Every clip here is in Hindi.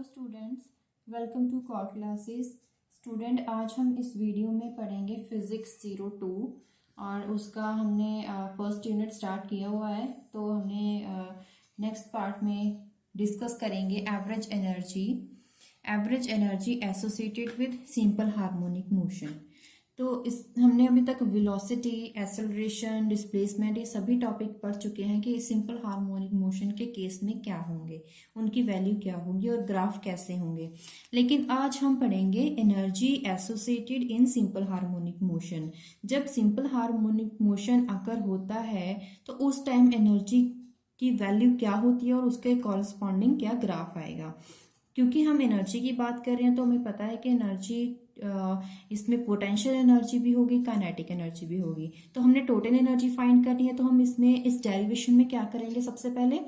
Students, welcome to core classes. Student, आज हम इस वीडियो में पढ़ेंगे फिजिक्स 02 और उसका हमने फर्स्ट यूनिट स्टार्ट किया हुआ है। तो हमने नेक्स्ट पार्ट में डिस्कस करेंगे average energy associated with simple harmonic motion. तो इस हमने अभी तक वेलोसिटी, एक्सेलरेशन, डिस्प्लेसमेंट ये सभी टॉपिक पढ़ चुके हैं कि सिंपल हार्मोनिक मोशन के केस में क्या होंगे, उनकी वैल्यू क्या होगी और ग्राफ कैसे होंगे। लेकिन आज हम पढ़ेंगे एनर्जी एसोसिएटेड इन सिंपल हार्मोनिक मोशन। जब सिंपल हार्मोनिक मोशन अकर होता है तो उस टाइम एनर्जी की वैल्यू क्या होती है और उसके कॉरस्पॉन्डिंग क्या ग्राफ आएगा। क्योंकि हम एनर्जी की बात कर रहे हैं तो हमें पता है कि एनर्जी इसमें पोटेंशियल एनर्जी भी होगी, काइनेटिक एनर्जी भी होगी। तो हमने टोटल एनर्जी फाइंड करनी है। तो हम इसमें इस डेरिवेशन में क्या करेंगे, सबसे पहले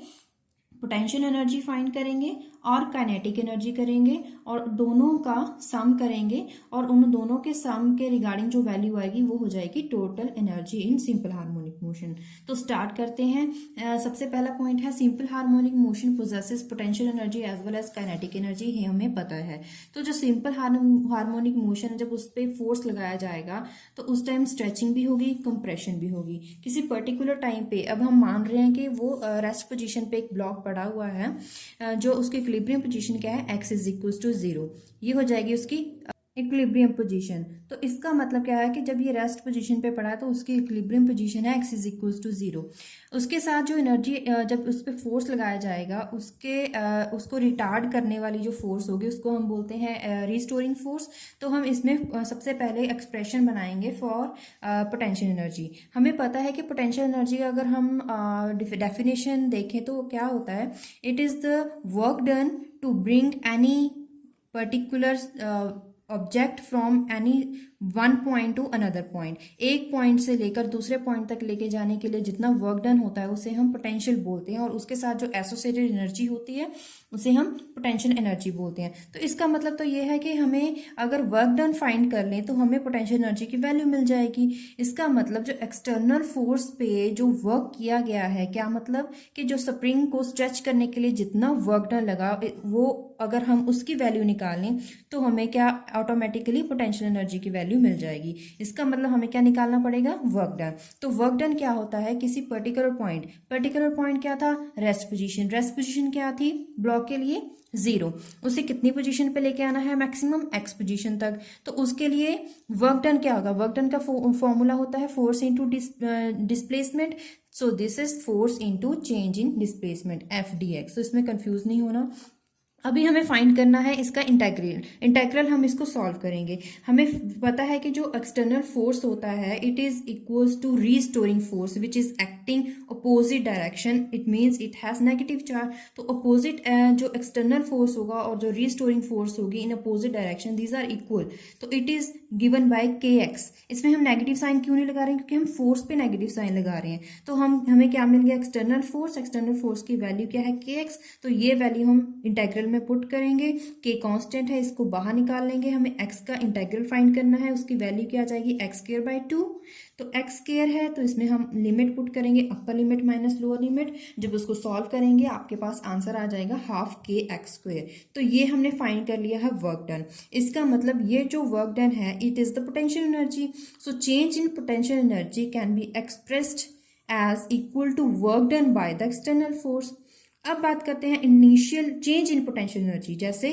पोटेंशियल एनर्जी फाइंड करेंगे और काइनेटिक एनर्जी करेंगे और दोनों का सम करेंगे और उन दोनों के सम के रिगार्डिंग जो वैल्यू आएगी वो हो जाएगी total energy in simple harmonic motion. तो स्टार्ट करते हैं। सबसे पहला पॉइंट है simple harmonic motion possesses potential energy as well as kinetic energy, ये हमें पता है। तो जो सिंपल हार्मोनिक मोशन है, जब उस पर फोर्स लगाया जाएगा तो उस टाइम स्ट्रेचिंग भी होगी, कंप्रेशन भी होगी किसी पर्टिकुलर टाइम पे। अब हम मान रहे हैं कि वो रेस्ट पोजीशन पे एक ब्लॉक पड़ा हुआ है, जो उसकी इक्विलिब्रियम पोजीशन क्या है, x इज इक्वल टू 0। ये हो जाएगी उसकी इक्विलिब्रियम पोजीशन। तो इसका मतलब क्या है कि जब ये रेस्ट पोजीशन पे पड़ा है तो उसकी इक्विलिब्रियम पोजीशन है x इज इक्वल टू 0। उसके साथ जो एनर्जी जब उस पर फोर्स लगाया जाएगा उसको रिटार्ड करने वाली जो फोर्स होगी उसको हम बोलते हैं रिस्टोरिंग फोर्स। तो हम इसमें सबसे पहले एक्सप्रेशन बनाएंगे फॉर पोटेंशियल एनर्जी। हमें पता है कि पोटेंशियल एनर्जी का अगर हम डेफिनेशन देखें तो क्या होता है, it is the work done to bring any particular object from any one point to another point. एक पॉइंट से लेकर दूसरे पॉइंट तक लेके जाने के लिए जितना वर्क डन होता है उसे हम पोटेंशियल बोलते हैं और उसके साथ जो एसोसिएटेड एनर्जी होती है उसे हम पोटेंशियल एनर्जी बोलते हैं। तो इसका मतलब तो ये है कि हमें अगर वर्क डन फाइंड कर लें तो हमें पोटेंशियल एनर्जी की वैल्यू मिल जाएगी। इसका मतलब जो एक्सटर्नल फोर्स पे जो वर्क किया गया है, क्या मतलब कि जो स्प्रिंग को स्ट्रेच करने के लिए जितना वर्क डन लगा वो अगर हम उसकी वैल्यू निकालें तो हमें क्या ऑटोमेटिकली पोटेंशियल एनर्जी की वैल्यू मिल जाएगी। इसका मतलब हमें क्या निकालना पड़ेगा, वर्क डन। तो वर्क डन क्या होता है, किसी पर्टिकुलर पॉइंट क्या था, रेस्ट पोजीशन क्या थी ब्लॉक के लिए 0। उसे कितनी पोजीशन पे लेके आना है, मैक्सिमम x पोजीशन तक। तो उसके लिए वर्क डन क्या होगा, वर्क डन का फॉर्मूला होता है force into displacement. So this is force into change in displacement FdX। तो इसमें कंफ्यूज नहीं होना। अभी हमें फाइंड करना है इसका इंटेग्रल हम इसको सॉल्व करेंगे। हमें पता है कि जो एक्सटर्नल फोर्स होता है it is equals to restoring force which is acting opposite direction, it means it has negative charge. तो अपोजिट जो एक्सटर्नल फोर्स होगा और जो रीस्टोरिंग फोर्स होगी in opposite direction, these are equal. तो it is given by kx। इसमें हम नेगेटिव साइन क्यों नहीं लगा रहे हैं, क्योंकि हम फोर्स पे नेगेटिव साइन लगा रहे हैं। तो हमें क्या मिल गया, एक्सटर्नल फोर्स की वैल्यू क्या है, kx। तो ये वैल्यू हम इंटेग्रल में पुट करेंगे। k कांस्टेंट है, इसको बाहर निकाल लेंगे। हमें x का इंटेग्रल फाइंड करना है, उसकी वैल्यू क्या आ जाएगी, x स्क्वायर बाय 2। तो x स्क्वायर है तो इसमें हम लिमिट पुट करेंगे, upper limit minus lower limit. जब उसको सॉल्व करेंगे आपके पास आंसर आ जाएगा हाफ kx स्क्वायर। तो ये हमने फाइंड कर लिया है वर्क डन। इसका मतलब ये जो वर्क डन है it is the potential energy. So change in potential energy can be expressed as equal to work done by the external force. अब बात करते हैं initial change in potential energy. जैसे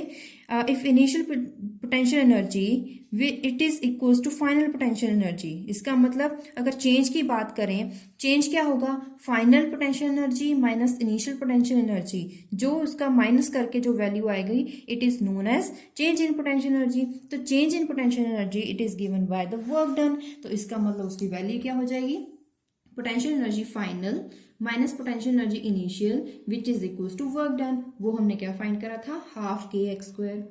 if initial potential energy it is equals to final potential energy. इसका मतलब अगर चेंज की बात करें, चेंज क्या होगा, final potential energy minus initial potential energy. जो उसका माइनस करके जो वैल्यू आएगी it is known as change in potential energy. तो change in potential energy it is given by the work done. तो इसका मतलब उसकी वैल्यू क्या हो जाएगी, potential energy final minus potential energy initial which is equals to work done. वो हमने क्या फाइंड करा था, हाफ kx स्क्वायर।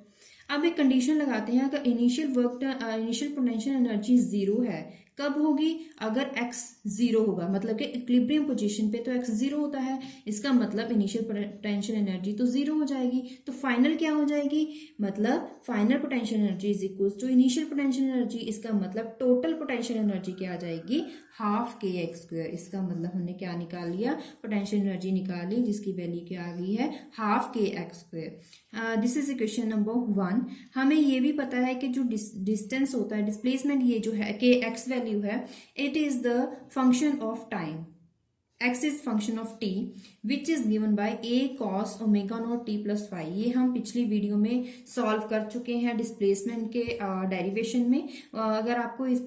अब एक कंडीशन लगाते हैं, अगर इनिशियल पोटेंशियल एनर्जी 0 है, कब होगी? अगर x 0 होगा, मतलब कि इक्विलिब्रियम पोजीशन पे तो x 0 होता है, इसका मतलब इनिशियल पोटेंशियल एनर्जी तो 0 हो जाएगी। तो फाइनल क्या हो जाएगी? मतलब final potential energy is equal to initial potential energy, इसका मतलब टोटल पोटेंशियल एनर्जी क्या आ जाएगी? हाफ के एक्स स्क्वायर। इसका मतलब हमने क्या निकाल लिया? पोटेंशियल एनर्जी निकाली, जिसकी वैल्यू क्या आ गई है? हाफ के x square. This is equation number 1। हमें ये भी पता है कि जो डिस्टेंस होता है, डिस्प्लेसमेंट, ये जो है के एक्स वैल्यू है, it is the function of time. x is function of t which is given by a cos omega naught t plus phi। ये हम पिछली वीडियो में सॉल्व कर चुके हैं डिस्प्लेसमेंट के डेरिवेशन में। अगर आपको इस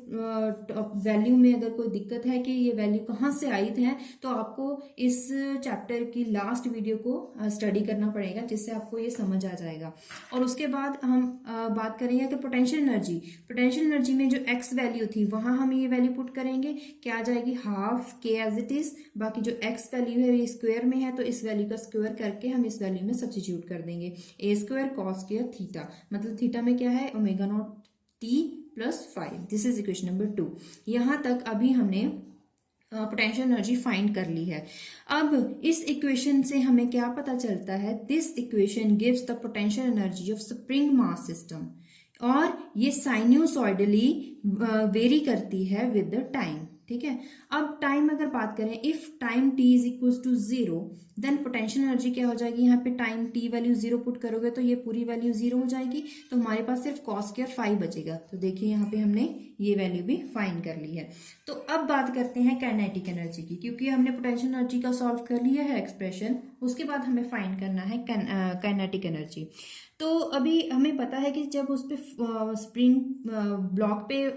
वैल्यू में अगर कोई दिक्कत है कि ये वैल्यू कहाँ से आई है, तो आपको इस चैप्टर की लास्ट वीडियो को स्टडी करना पड़ेगा, जिससे आपको ये समझ आ जाएगा। और उसके बाद हम बात करेंगे कि पोटेंशियल एनर्जी में जो x वैल्यू थी वहां हम ये वैल्यू पुट करेंगे, क्या आ जाएगी? हाफ के एज इट इज। बाकी जो x वैल्यू है ये स्क्वायर में है, तो इस वैल्यू का स्क्वायर करके हम इस वैल्यू में सब्स्टिट्यूट कर देंगे। ए स्क्वायर कॉस स्क्वायर थीटा, मतलब थीटा में क्या है? Omega naught t plus 5। This is equation number 2। यहां तक अभी हमने पोटेंशियल एनर्जी फाइंड कर ली है। अब इस इक्वेशन से हमें क्या पता चलता है? This equation gives the potential energy of spring mass system, और ये साइन्यूसॉइडली वेरी करती है विद द टाइम। ठीक है, अब टाइम अगर बात करें, if time t is equal to 0, then potential energy क्या हो जाएगी? यहाँ पे टाइम t वैल्यू 0 पुट करोगे तो ये पूरी वैल्यू 0 हो जाएगी, तो हमारे पास सिर्फ कॉस स्क्वायर 5 बचेगा। तो देखिए यहाँ पे हमने ये वैल्यू भी फाइंड कर ली है। तो अब बात करते हैं काइनेटिक एनर्जी की, क्योंकि हमने पोटेंशियल एनर्जी का सॉल्व कर लिया है एक्सप्रेशन, उसके बाद हमें फाइंड करना है काइनेटिक एनर्जी। तो अभी हमें पता है कि जब उस पर स्प्रिंग ब्लॉक पे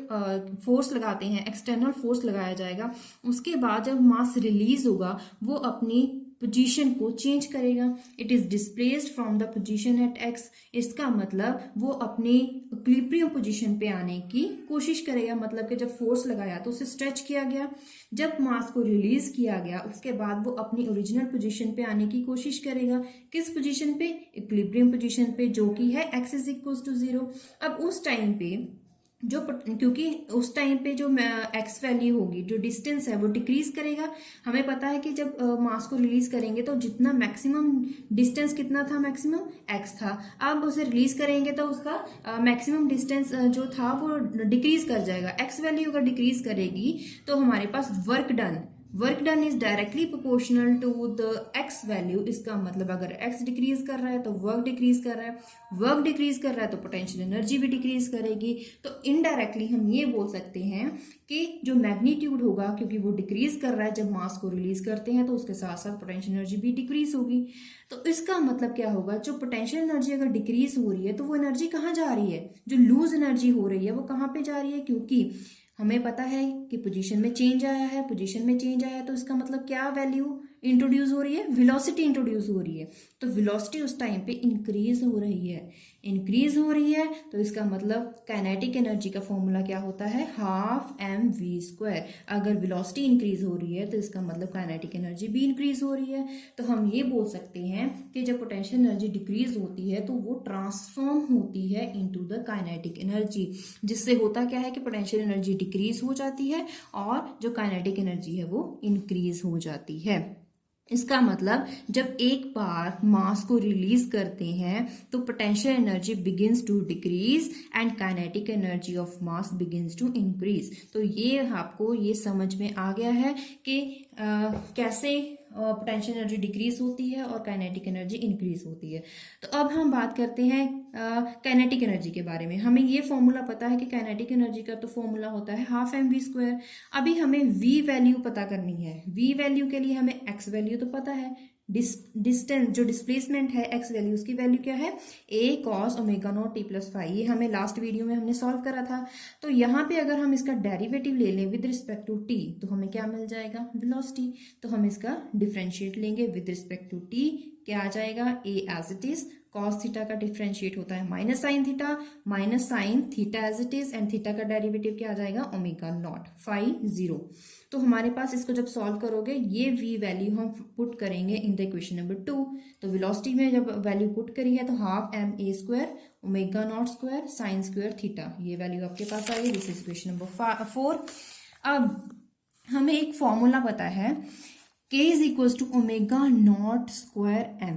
फोर्स लगाते हैं, एक्सटर्नल फोर्स लगाया जाएगा, उसके बाद जब मास रिलीज होगा वो अपनी पोजीशन को चेंज करेगा। It is displaced from the position at x। इसका मतलब वो अपनी इक्विलिब्रियम पोजीशन पे आने की कोशिश करेगा, मतलब कि जब फोर्स लगाया तो उसे स्ट्रेच किया गया, जब मास को रिलीज किया गया उसके बाद वो अपनी ओरिजिनल पोजीशन पे आने की कोशिश करेगा। किस पोजीशन पे? इक्विलिब्रियम पोजीशन पे, जो कि है x इज इक्वल टू 0। अब उस टाइम पे क्योंकि उस टाइम पे जो x वैल्यू होगी, जो डिस्टेंस है वो डिक्रीज करेगा। हमें पता है कि जब मास को रिलीज करेंगे तो जितना मैक्सिमम डिस्टेंस कितना था? मैक्सिमम x था। अब उसे रिलीज करेंगे तो उसका मैक्सिमम डिस्टेंस जो था वो डिक्रीज कर जाएगा। x वैल्यू अगर डिक्रीज करेगी तो हमारे पास work done is directly proportional to the x value. इसका मतलब अगर x डिक्रीज कर रहा है तो वर्क डिक्रीज कर रहा है, वर्क डिक्रीज कर रहा है तो पोटेंशियल एनर्जी भी डिक्रीज करेगी। तो इनडायरेक्टली हम ये बोल सकते हैं कि जो मैग्नीट्यूड होगा, क्योंकि वो डिक्रीज कर रहा है जब मास को रिलीज करते हैं, तो उसके साथ साथ पोटेंशियल एनर्जी भी डिक्रीज होगी। तो इसका मतलब क्या होगा? जो पोटेंशियल एनर्जी अगर डिक्रीज हो रही है तो वो एनर्जी कहाँ जा रही है? जो लूज एनर्जी हो रही है वो कहाँ पे जा रही है? क्योंकि हमें पता है कि पोजीशन में चेंज आया है, तो इसका मतलब क्या वैल्यू इंट्रोड्यूस हो रही है? वेलोसिटी इंट्रोड्यूस हो रही है। तो वेलोसिटी उस टाइम पे इंक्रीज हो रही है, तो इसका मतलब काइनेटिक एनर्जी का फॉर्मूला क्या होता है? Half mv²। अगर वेलोसिटी इंक्रीज हो रही है तो इसका मतलब काइनेटिक एनर्जी भी इंक्रीज हो रही है। तो हम ये बोल सकते हैं कि जब पोटेंशियल एनर्जी डिक्रीज होती है तो वो ट्रांसफॉर्म होती है इनटू द काइनेटिक एनर्जी, जिससे होता क्या है कि पोटेंशियल एनर्जी डिक्रीज हो जाती है और जो काइनेटिक एनर्जी है वो इंक्रीज हो जाती है। इसका मतलब जब एक बार मास को रिलीज करते हैं तो potential energy begins to decrease and kinetic energy of mass begins to increase. तो ये आपको ये समझ में आ गया है कि कैसे पोटेंशियल एनर्जी डिक्रीज होती है और काइनेटिक एनर्जी इंक्रीज होती है। तो अब हम बात करते हैं काइनेटिक एनर्जी के बारे में। हमें ये फॉर्मूला पता है कि काइनेटिक एनर्जी का तो फॉर्मूला होता है हाफ mv²। अभी हमें v वैल्यू पता करनी है। v वैल्यू के लिए हमें x वैल्यू तो पता है, डिस्टेंस जो डिस्प्लेसमेंट है x वैल्यू, उसकी वैल्यू क्या है? a cos omega naught t plus 5। ये हमें लास्ट वीडियो में हमने सॉल्व करा था। तो यहाँ पे अगर हम इसका डेरिवेटिव ले लें विद रिस्पेक्ट टू t तो हमें क्या मिल जाएगा? वेलोसिटी। तो हम इसका डिफरेंशिएट लेंगे विद रिस्पेक्ट टू t, क्या आ जाएगा? a as it is. Cos theta का डिफरेंशिएट होता है minus sine theta as it is, and theta का डेरिवेटिव क्या आ जाएगा? Omega naught 5 0। तो हमारे पास इसको जब सॉल्व करोगे ये v वैल्यू हम पुट करेंगे इन द इक्वेशन नंबर 2। तो वेलोसिटी में जब वैल्यू पुट करी है तो half ma² omega naught square sine square theta, ये वैल्यू आपके पास आ गई। This is equation number 4। अब हमें एक फॉर्मूला पता है, k is equal to omega naught square m.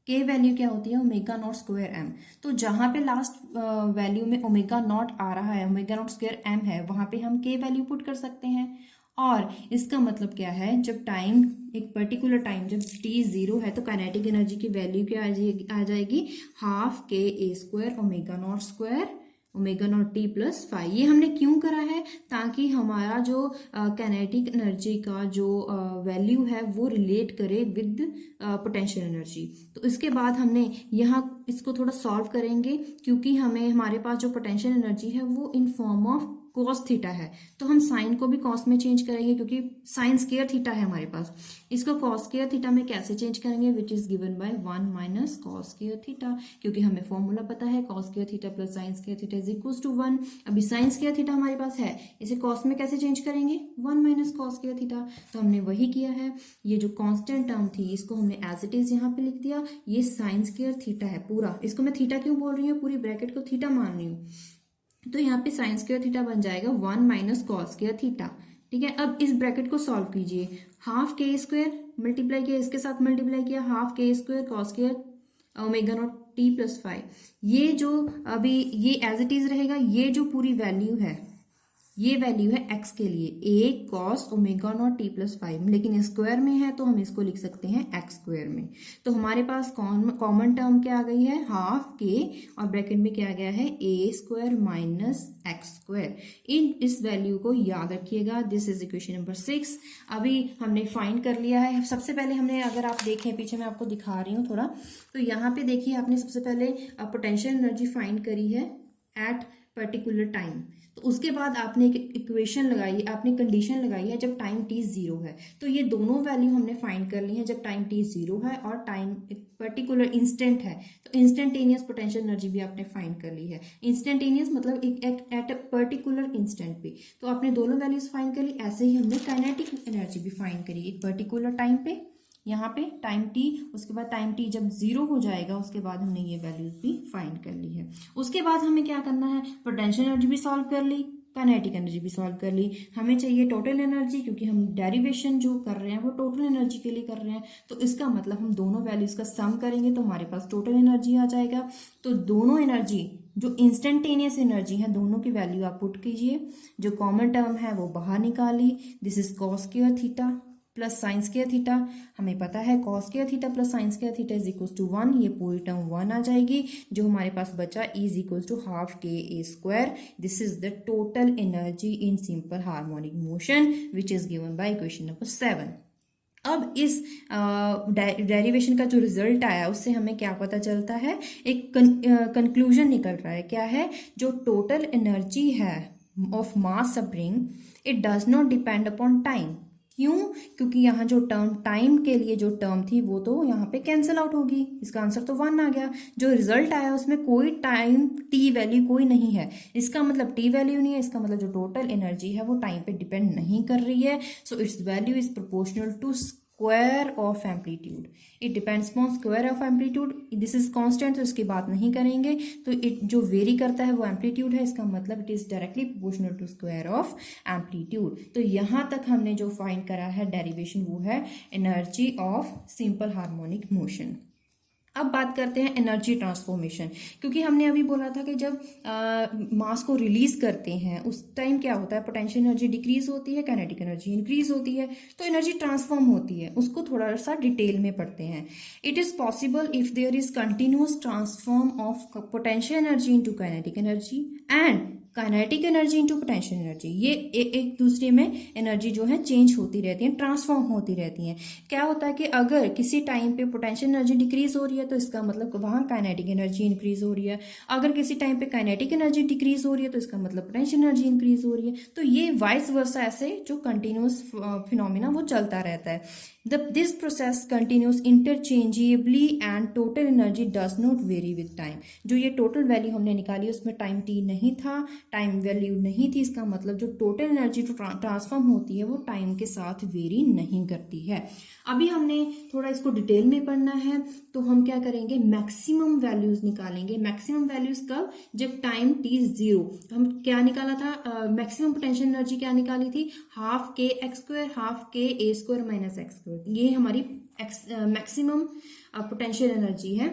के वैल्यू क्या होती है, ओमेगा नॉट स्क्वायर एम। तो जहां पे लास्ट वैल्यू में ओमेगा नॉट आ रहा है, ओमेगा नॉट स्क्वायर एम है, वहां पे हम के वैल्यू पुट कर सकते हैं। और इसका मतलब क्या है, जब टाइम, एक पर्टिकुलर टाइम जब t जीरो है तो काइनेटिक एनर्जी की वैल्यू क्या आ जाएगी, half k A square omega naught square omega naught T plus five. ये हमने क्यों करा है, ताकि हमारा जो काइनेटिक एनर्जी का जो वैल्यू है वो रिलेट करे विद पोटेंशियल एनर्जी। तो इसके बाद हमने यहाँ इसको थोड़ा सॉल्व करेंगे, क्योंकि हमें हमारे पास जो पोटेंशियल एनर्जी है वो in form of cos theta है, तो हम साइन को भी कॉस में चेंज करेंगे, क्योंकि साइन स्क्वायर थीटा है हमारे पास। इसको कॉस स्क्वायर थीटा में कैसे चेंज करेंगे, which is given by 1 minus cos square theta, क्योंकि हमें फॉर्मूला पता है cos square theta plus sine square theta is equal to 1। अभी साइन स्क्वायर थीटा हमारे पास है, इसे कॉस में कैसे चेंज करेंगे, 1 माइनस कॉस स्क्वायर थीटा। तो हमने वही किया है, ये जो कांस्टेंट टर्म थी इसको हमने एज इट इज यहाँ पे लिख दिया। ये साइन स्क्वायर थीटा है पूरा, इसको मैं थीटा क्यों बोल रही हूँ, पूरी ब्रैकेट को थीटा मान रही हूँ। तो यहाँ पे साइन स्क्वायर थीटा बन जाएगा 1 माइनस कॉस स्क्वायर थीटा। ठीक है, अब इस ब्रैकेट को सॉल्व कीजिए, हाफ के स्क्वायर मल्टीप्लाई किया, इसके साथ मल्टीप्लाई किया, half k square cos square omega naught T plus 5। ये जो अभी ये एज इट इज रहेगा, ये जो पूरी वैल्यू है ये वैल्यू है x के लिए, a cos omega naught T plus 5, लेकिन स्क्वायर में है तो हम इसको लिख सकते हैं x स्क्वायर में। तो हमारे पास कॉमन टर्म क्या आ गई है, हाफ के, और ब्रैकेट में क्या आ गया है, a square minus x square. इस वैल्यू को याद रखिएगा, दिस इज इक्वेशन नंबर 6। अभी हमने फाइंड कर लिया है। सबसे पहले हमने, अगर आप देखें पीछे मैं आपको दिखा रही हूँ थोड़ा, तो यहाँ पे देखिए आपने सबसे पहले पोटेंशियल एनर्जी फाइंड करी है एट पर्टिकुलर टाइम। तो उसके बाद आपने एक इक्वेशन लगाई, आपने कंडीशन लगाई है जब टाइम t जीरो है। तो ये दोनों वैल्यू हमने फाइंड कर ली है, जब टाइम t जीरो है और टाइम एक पर्टिकुलर इंस्टेंट है। तो इंस्टेंटेनियस पोटेंशियल एनर्जी भी आपने फाइंड कर ली है। इंस्टेंटेनियस मतलब एट अ पर्टिकुलर इंस्टेंट पे। तो आपने दोनों वैल्यूज फाइंड कर ली। ऐसे ही हमने काइनेटिक एनर्जी भी फाइंड करी एक पर्टिकुलर टाइम पे, यहाँ पे टाइम t, उसके बाद टाइम t जब जीरो हो जाएगा उसके बाद हमने ये वैल्यूज भी फाइंड कर ली है। उसके बाद हमें क्या करना है, पोटेंशियल एनर्जी भी सॉल्व कर ली, काइनेटिक एनर्जी भी सॉल्व कर ली। हमें चाहिए टोटल एनर्जी, क्योंकि हम डेरिवेशन जो कर रहे हैं वो टोटल एनर्जी के लिए कर रहे हैं। तो इसका मतलब हम दोनों वैल्यूज का सम करेंगे तो हमारे पास टोटल एनर्जी आ जाएगा। तो दोनों एनर्जी जो इंस्टेंटेनियस एनर्जी है दोनों की वैल्यू आप पुट कीजिए, जो कॉमन टर्म है वो बाहर निकाली, this is cos square theta plus sine square theta. हमें पता है cos square theta plus sine square theta is equal to 1, ये पूरी टर्म 1 आ जाएगी। जो हमारे पास बचा is equal to half k A square, this is the total energy in simple harmonic motion which is given by equation number 7। अब इस डेरिवेशन का जो रिजल्ट आया उससे हमें क्या पता चलता है, एक कंक्लूजन निकल रहा है। क्या है, जो टोटल एनर्जी है of mass spring, it does not depend upon time. क्यों, क्योंकि यहाँ जो टर्म टाइम के लिए जो टर्म थी वो तो यहाँ पे कैंसिल आउट होगी। इसका आंसर तो 1 आ गया। जो रिजल्ट आया उसमें कोई टाइम टी वैल्यू कोई नहीं है, इसका मतलब टी वैल्यू नहीं है, इसका मतलब जो टोटल एनर्जी है वो टाइम पे डिपेंड नहीं कर रही है। So its value is proportional to square of amplitude, it depends upon square of amplitude. This is constant, तो इसकी बात नहीं करेंगे। तो इट जो वेरी करता है वो एम्पलीट्यूड है, इसका मतलब it is directly proportional to square of amplitude. तो यहाँ तक हमने जो फाइंड करा है डेरिवेशन वो है energy of simple harmonic motion. अब बात करते हैं एनर्जी ट्रांसफॉर्मेशन, क्योंकि हमने अभी बोला था कि जब मास को रिलीज करते हैं उस टाइम क्या होता है, पोटेंशियल एनर्जी डिक्रीज होती है, काइनेटिक एनर्जी इंक्रीज होती है, तो एनर्जी ट्रांसफॉर्म होती है। उसको थोड़ा सा डिटेल में पढ़ते हैं। It is possible if there is continuous transform of potential energy into kinetic energy and kinetic energy into potential energy. ये एक दूसरे में एनर्जी जो है चेंज होती रहती है, ट्रांसफॉर्म होती रहती है। क्या होता है कि अगर किसी टाइम पे पोटेंशियल एनर्जी डिक्रीज हो रही है तो इसका मतलब वहाँ काइनेटिक एनर्जी इंक्रीज हो रही है। अगर किसी टाइम पे काइनेटिक एनर्जी डिक्रीज हो रही है तो इसका मतलब पोटेंशियल एनर्जी इंक्रीज हो रही है। तो ये वाइस वर्सा ऐसे जो कंटिन्यूअस फिनोमिना वो चलता रहता है। This process continues interchangeably and total energy does not vary with time. जो ये टोटल वैल्यू हमने निकाली उसमें टाइम टी नहीं था, टाइम वैल्यू नहीं थी, इसका मतलब जो टोटल एनर्जी जो ट्रांसफॉर्म होती है वो टाइम के साथ वेरी नहीं करती है। अभी हमने थोड़ा इसको डिटेल में पढ़ना है, तो हम क्या करेंगे, मैक्सिमम वैल्यूज निकालेंगे। मैक्सिमम वैल्यूज कब, जब टाइम टी जीरो। हम क्या निकाला था, मैक्सिमम पोटेंशियल एनर्जी क्या निकाली थी, हाफ के x square half k A square minus x square. ये हमारी मैक्सिमम पोटेंशियल एनर्जी है,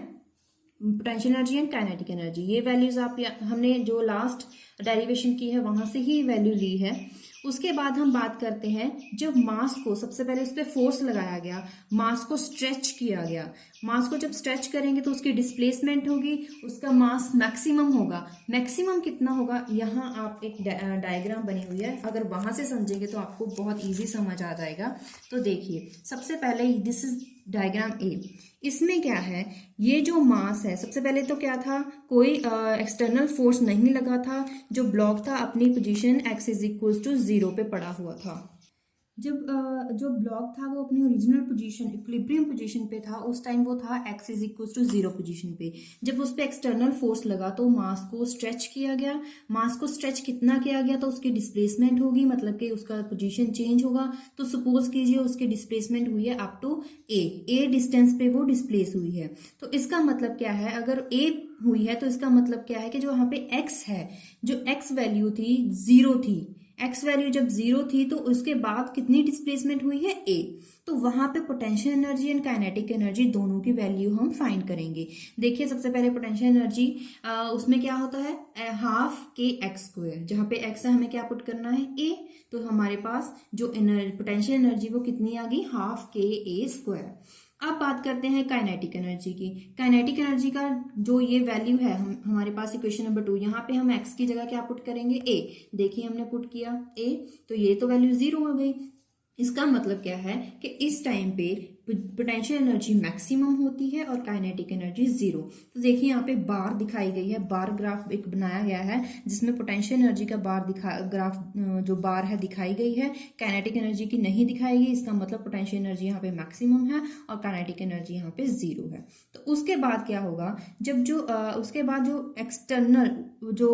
potential energy and kinetic energy. ये वैल्यूज आप हमने जो लास्ट डेरिवेशन की है वहां से ही वैल्यू ली है। उसके बाद हम बात करते हैं जब मास को, सबसे पहले उस पर फोर्स लगाया गया, मास को स्ट्रेच किया गया। मास को जब स्ट्रेच करेंगे तो उसकी डिस्प्लेसमेंट होगी, उसका मास मैक्सिमम होगा। मैक्सिमम कितना होगा, यहाँ आप एक डायग्राम बनी हुई है, अगर वहां से समझेंगे तो आपको बहुत इजी समझ आ जाएगा। तो देखिए सबसे पहले दिस इज डायग्राम ए। इसमें क्या है, ये जो मास है, सबसे पहले तो क्या था, कोई एक्सटर्नल फोर्स नहीं लगा था, जो ब्लॉक था अपनी position x is equal to 0 पे पड़ा हुआ था। जब जो ब्लॉक था वो अपनी ओरिजिनल पोजीशन, इक्विलिब्रियम पोजीशन पे था, उस टाइम वो था x is equal to 0 position पे। जब उस पे एक्सटर्नल फोर्स लगा तो मास को स्ट्रेच किया गया। मास को स्ट्रेच कितना किया गया, तो उसकी डिस्प्लेसमेंट होगी, मतलब कि उसका पोजीशन चेंज होगा। तो सपोज कीजिए उसकी डिस्प्लेसमेंट हुई है अप टू ए डिस्टेंस पे वो डिस्प्लेस हुई है। तो इसका मतलब क्या है, अगर ए हुई है तो इसका मतलब क्या है कि जो यहाँ पे x है, जो x वैल्यू थी 0 थी, x वैल्यू जब 0 थी तो उसके बाद कितनी डिस्प्लेसमेंट हुई है a। तो वहां पे potential energy and kinetic energy दोनों की वैल्यू हम फाइंड करेंगे। देखिए सबसे पहले पोटेंशियल एनर्जी, उसमें क्या होता है, हाफ के एक्स स्क्वायर, जहां पे x है हमें क्या पुट करना है, a। तो हमारे पास जो पोटेंशियल एनर्जी वो कितनी आ गई, हाफ के ए स्क्वायर। अब बात करते हैं काइनेटिक एनर्जी की। काइनेटिक एनर्जी का जो ये वैल्यू है, हमारे पास इक्वेशन नंबर 2, यहाँ पे हम x की जगह क्या पुट करेंगे, a। देखिए हमने पुट किया a, तो ये तो वैल्यू 0 हो गई। इसका मतलब क्या है कि इस टाइम पे पोटेंशियल एनर्जी मैक्सिमम होती है और काइनेटिक एनर्जी 0। तो देखिए यहाँ पे बार दिखाई गई है, बार ग्राफ एक बनाया गया है जिसमें पोटेंशियल एनर्जी का ग्राफ जो बार है दिखाई गई है, काइनेटिक एनर्जी की नहीं दिखाई गई। इसका मतलब पोटेंशियल एनर्जी यहाँ पे मैक्सिमम है और काइनेटिक एनर्जी यहाँ पे 0 है। तो उसके बाद क्या होगा, जब जो उसके बाद जो एक्सटर्नल जो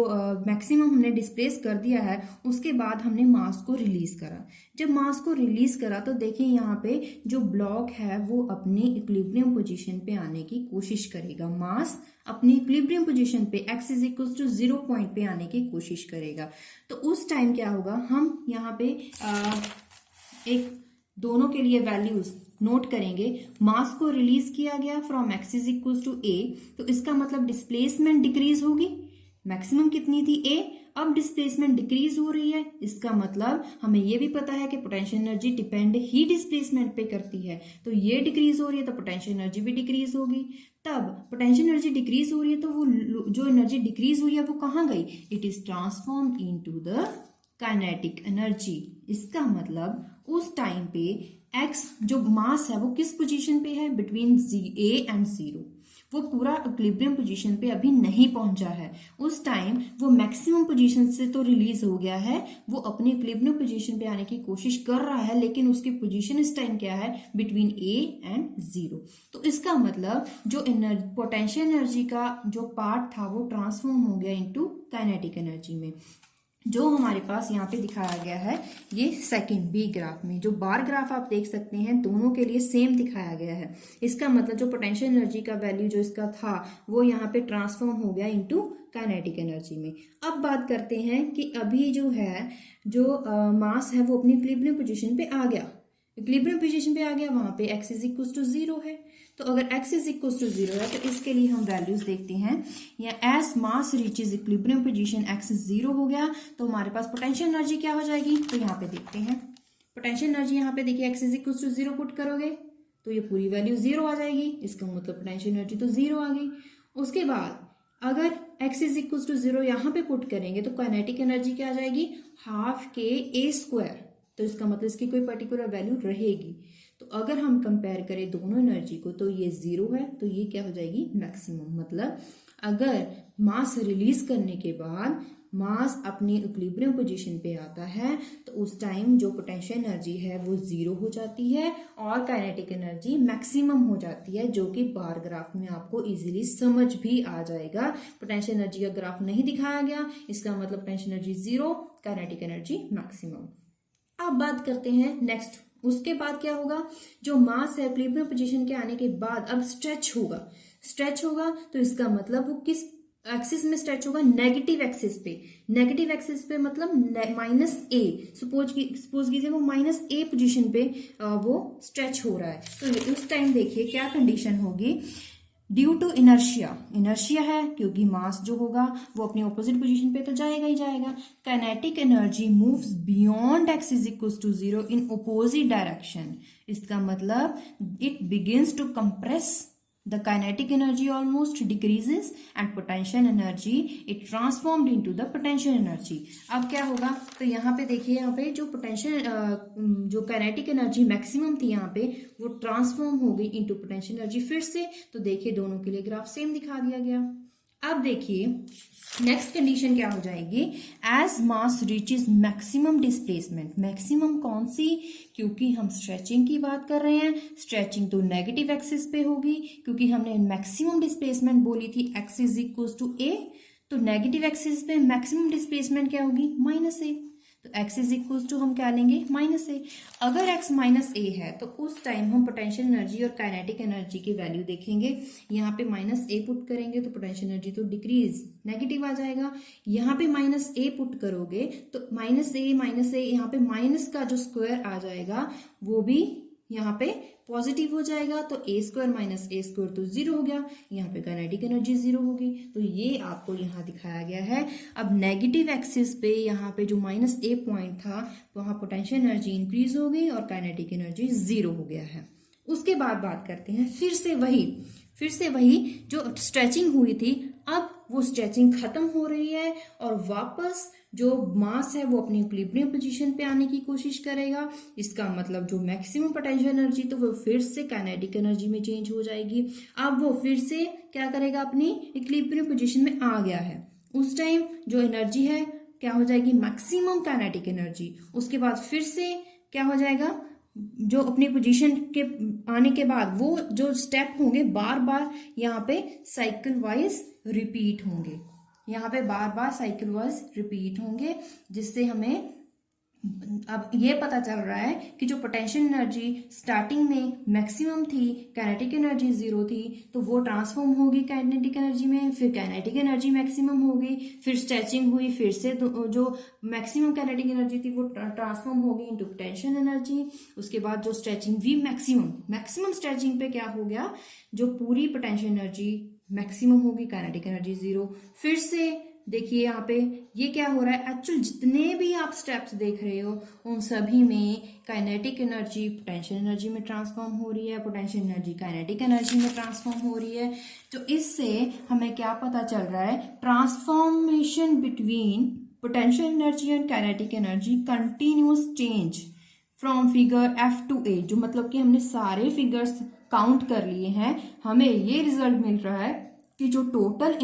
मैक्सिमम हमने डिस्प्लेस कर दिया है, उसके बाद हमने मास को रिलीज करा। जब मास को रिलीज करा तो देखिए यहाँ पे जो ब्लॉक है वो अपनी इक्विलिब्रियम पोजीशन पे आने की कोशिश करेगा। मास अपनी इक्विलिब्रियम पोजीशन पे x is equal to 0 point पे आने की कोशिश करेगा। तो उस टाइम क्या होगा, हम यहाँ पे एक दोनों के लिए वैल्यूज नोट करेंगे। मास को रिलीज किया गया from x is equal to a, तो इसका मतलब डिस्प्लेसमेंट डिक्रीज होगी। मैक्सिमम कितनी थी a, अब डिस्प्लेसमेंट डिक्रीज हो रही है। इसका मतलब हमें यह भी पता है कि पोटेंशियल एनर्जी डिपेंड ही डिस्प्लेसमेंट पे करती है। तो ये डिक्रीज हो रही है तो पोटेंशियल एनर्जी भी डिक्रीज होगी। तब पोटेंशियल एनर्जी डिक्रीज हो रही है तो वो जो एनर्जी डिक्रीज हुई है वो कहाँ गई, it is transformed into the kinetic energy. इसका मतलब उस टाइम पे x जो मास है वो किस पोजीशन पे है, बिटवीन a एंड 0। वो पूरा इक्विलिब्रियम पोजीशन पे अभी नहीं पहुंचा है। उस टाइम वो मैक्सिमम पोजीशन से तो रिलीज हो गया है, वो अपनी इक्विलिब्रियम पोजीशन पे आने की कोशिश कर रहा है, लेकिन उसकी पोजीशन इस टाइम क्या है, बिटवीन a एंड 0। तो इसका मतलब जो पोटेंशियल एनर्जी का जो पार्ट था वो ट्रांसफॉर्म हो गया इनटू काइनेटिक एनर्जी में। जो हमारे पास यहाँ पे दिखाया गया है, ये सेकंड बी ग्राफ में जो बार ग्राफ आप देख सकते हैं, दोनों के लिए सेम दिखाया गया है। इसका मतलब जो पोटेंशियल एनर्जी का वैल्यू जो इसका था वो यहाँ पे ट्रांसफॉर्म हो गया इनटू काइनेटिक एनर्जी में। अब बात करते हैं कि अभी जो है जो मास है वो अपनी इक्विलिब्रियम पोजीशन पे आ गया, इक्विलिब्रियम पोजीशन पे आ गया, वहां पे x इज इक्वल टू 0 है। तो अगर x इज इक्वल टू 0 है तो इसके लिए हम वैल्यूज देखते हैं। या as mass reaches equilibrium position x 0 हो गया तो हमारे पास पोटेंशियल एनर्जी क्या हो जाएगी, तो यहाँ पे देखते हैं पोटेंशियल एनर्जी। यहाँ पे देखिए x is equal to 0 put करोगे तो ये पूरी वैल्यू 0 आ जाएगी, इसका मतलब पोटेंशियल एनर्जी तो 0 आ गई। उसके बाद अगर x इज इक्वल टू 0 यहाँ पे पुट करेंगे तो काइनेटिक एनर्जी क्या आ जाएगी, हाफ के ए स्क्वायर। तो इसका मतलब इसकी कोई पर्टिकुलर वैल्यू रहेगी। तो अगर हम कंपेयर करें दोनों एनर्जी को तो ये 0 है, तो ये क्या हो जाएगी, मैक्सिमम। मतलब अगर मास रिलीज करने के बाद मास अपनी इक्विलिब्रियम पोजीशन पे आता है तो उस टाइम जो पोटेंशियल एनर्जी है वो जीरो हो जाती है और काइनेटिक एनर्जी मैक्सिमम हो जाती है, जो कि बार ग्राफ में आपको इजीली समझ भी आ जाएगा। पोटेंशियल एनर्जी का ग्राफ नहीं दिखाया गया, इसका मतलब potential energy zero, kinetic energy maximum. अब बात करते हैं नेक्स्ट, उसके बाद क्या होगा, जो मास है इक्विलिब्रियम पोजीशन के आने के बाद अब स्ट्रेच होगा तो इसका मतलब वो किस एक्सिस में स्ट्रेच होगा, नेगेटिव एक्सिस पे। नेगेटिव एक्सिस पे मतलब माइनस ए, सपोज कीजिए वो माइनस ए पोजीशन पे वो स्ट्रेच हो रहा है। तो उस टाइम देखिए क्या कंडीशन होगी, ड्यू टू इनर्शिया है क्योंकि मास जो होगा वो अपनी ऑपोजिट पोजीशन पे तो जाएगा ही जाएगा। Kinetic energy moves beyond X is equal to zero in opposite direction. इसका मतलब it begins to compress, the kinetic energy almost decreases and potential energy it transformed into the potential energy। अब क्या होगा, तो यहाँ पे देखिए, यहाँ पे जो पोटेंशियल जो काइनेटिक एनर्जी मैक्सिमम थी यहाँ पे वो ट्रांसफॉर्म हो गई इनटू पोटेंशियल एनर्जी फिर से। तो देखिए दोनों के लिए ग्राफ सेम दिखा दिया गया। अब देखिए नेक्स्ट कंडीशन क्या हो जाएगी, as mass reaches maximum displacement. Maximum कौन सी, क्योंकि हम स्ट्रेचिंग की बात कर रहे हैं, स्ट्रेचिंग तो नेगेटिव एक्सिस पे होगी क्योंकि हमने मैक्सिमम डिस्प्लेसमेंट बोली थी एक्स इज इक्वल टू ए, तो नेगेटिव एक्सिस पे मैक्सिमम डिस्प्लेसमेंट क्या होगी, माइनस ए। तो x इज इक्वल टू हम क्या लेंगे, माइनस ए। अगर x माइनस ए है तो उस टाइम हम पोटेंशियल एनर्जी और काइनेटिक एनर्जी की वैल्यू देखेंगे। यहाँ पे माइनस ए पुट करेंगे तो पोटेंशियल एनर्जी तो डिक्रीज नेगेटिव आ जाएगा। यहाँ पे माइनस ए पुट करोगे तो माइनस ए यहाँ पे माइनस का जो स्क्वायर आ जाएगा वो भी यहाँ पे पॉजिटिव हो जाएगा। तो ए स्क्वायर माइनस ए स्क्वायर तो जीरो हो गया, यहाँ पे काइनेटिक एनर्जी जीरो होगी। तो ये आपको यहाँ दिखाया गया है। अब नेगेटिव एक्सिस पे यहाँ पे जो माइनस ए पॉइंट था वहाँ पोटेंशियल एनर्जी इंक्रीज हो गई और काइनेटिक एनर्जी जीरो हो गया है। उसके बाद बात करते हैं फिर से वही जो स्ट्रेचिंग हुई थी, अब वो स्ट्रेचिंग खत्म हो रही है और वापस जो मास है वो अपनी इक्विलिब्रियम पोजीशन पे आने की कोशिश करेगा। इसका मतलब जो मैक्सिमम पोटेंशियल एनर्जी तो वो फिर से काइनेटिक एनर्जी में चेंज हो जाएगी। अब वो फिर से क्या करेगा, अपनी इक्विलिब्रियम पोजीशन में आ गया है। उस टाइम जो एनर्जी है क्या हो जाएगी, मैक्सिमम काइनेटिक एनर्जी। उसके बाद फिर से क्या हो जाएगा, जो अपनी पोजीशन के आने के बाद वो जो स्टेप होंगे बार बार यहाँ पे साइकिल वाइज रिपीट होंगे, यहाँ पे बार बार साइकिल वाइज रिपीट होंगे, जिससे हमें अब ये पता चल रहा है कि जो पोटेंशियल एनर्जी स्टार्टिंग में मैक्सिमम थी, काइनेटिक एनर्जी जीरो थी, तो वो ट्रांसफॉर्म होगी काइनेटिक एनर्जी में, फिर काइनेटिक एनर्जी मैक्सिमम होगी, फिर स्ट्रेचिंग हुई, फिर से जो मैक्सिमम काइनेटिक एनर्जी थी वो ट्रांसफॉर्म होगी इनटू पोटेंशियल एनर्जी। उसके बाद जो स्ट्रेचिंग हुई मैक्सिमम स्ट्रेचिंग पे क्या हो गया, जो पूरी पोटेंशियल एनर्जी मैक्सिमम होगी, काइनेटिक एनर्जी जीरो। फिर से देखिए यहाँ पे ये क्या हो रहा है, एक्चुअल जितने भी आप स्टेप्स देख रहे हो उन सभी में काइनेटिक एनर्जी पोटेंशियल एनर्जी में ट्रांसफॉर्म हो रही है, पोटेंशियल एनर्जी काइनेटिक एनर्जी में ट्रांसफॉर्म हो रही है। तो इससे हमें क्या पता चल रहा है, transformation between potential energy and kinetic energy continuous change from figure F to A। जो मतलब कि हमने सारे फिगर्स काउंट कर लिए हैं, हमें ये रिजल्ट मिल रहा है कि जो total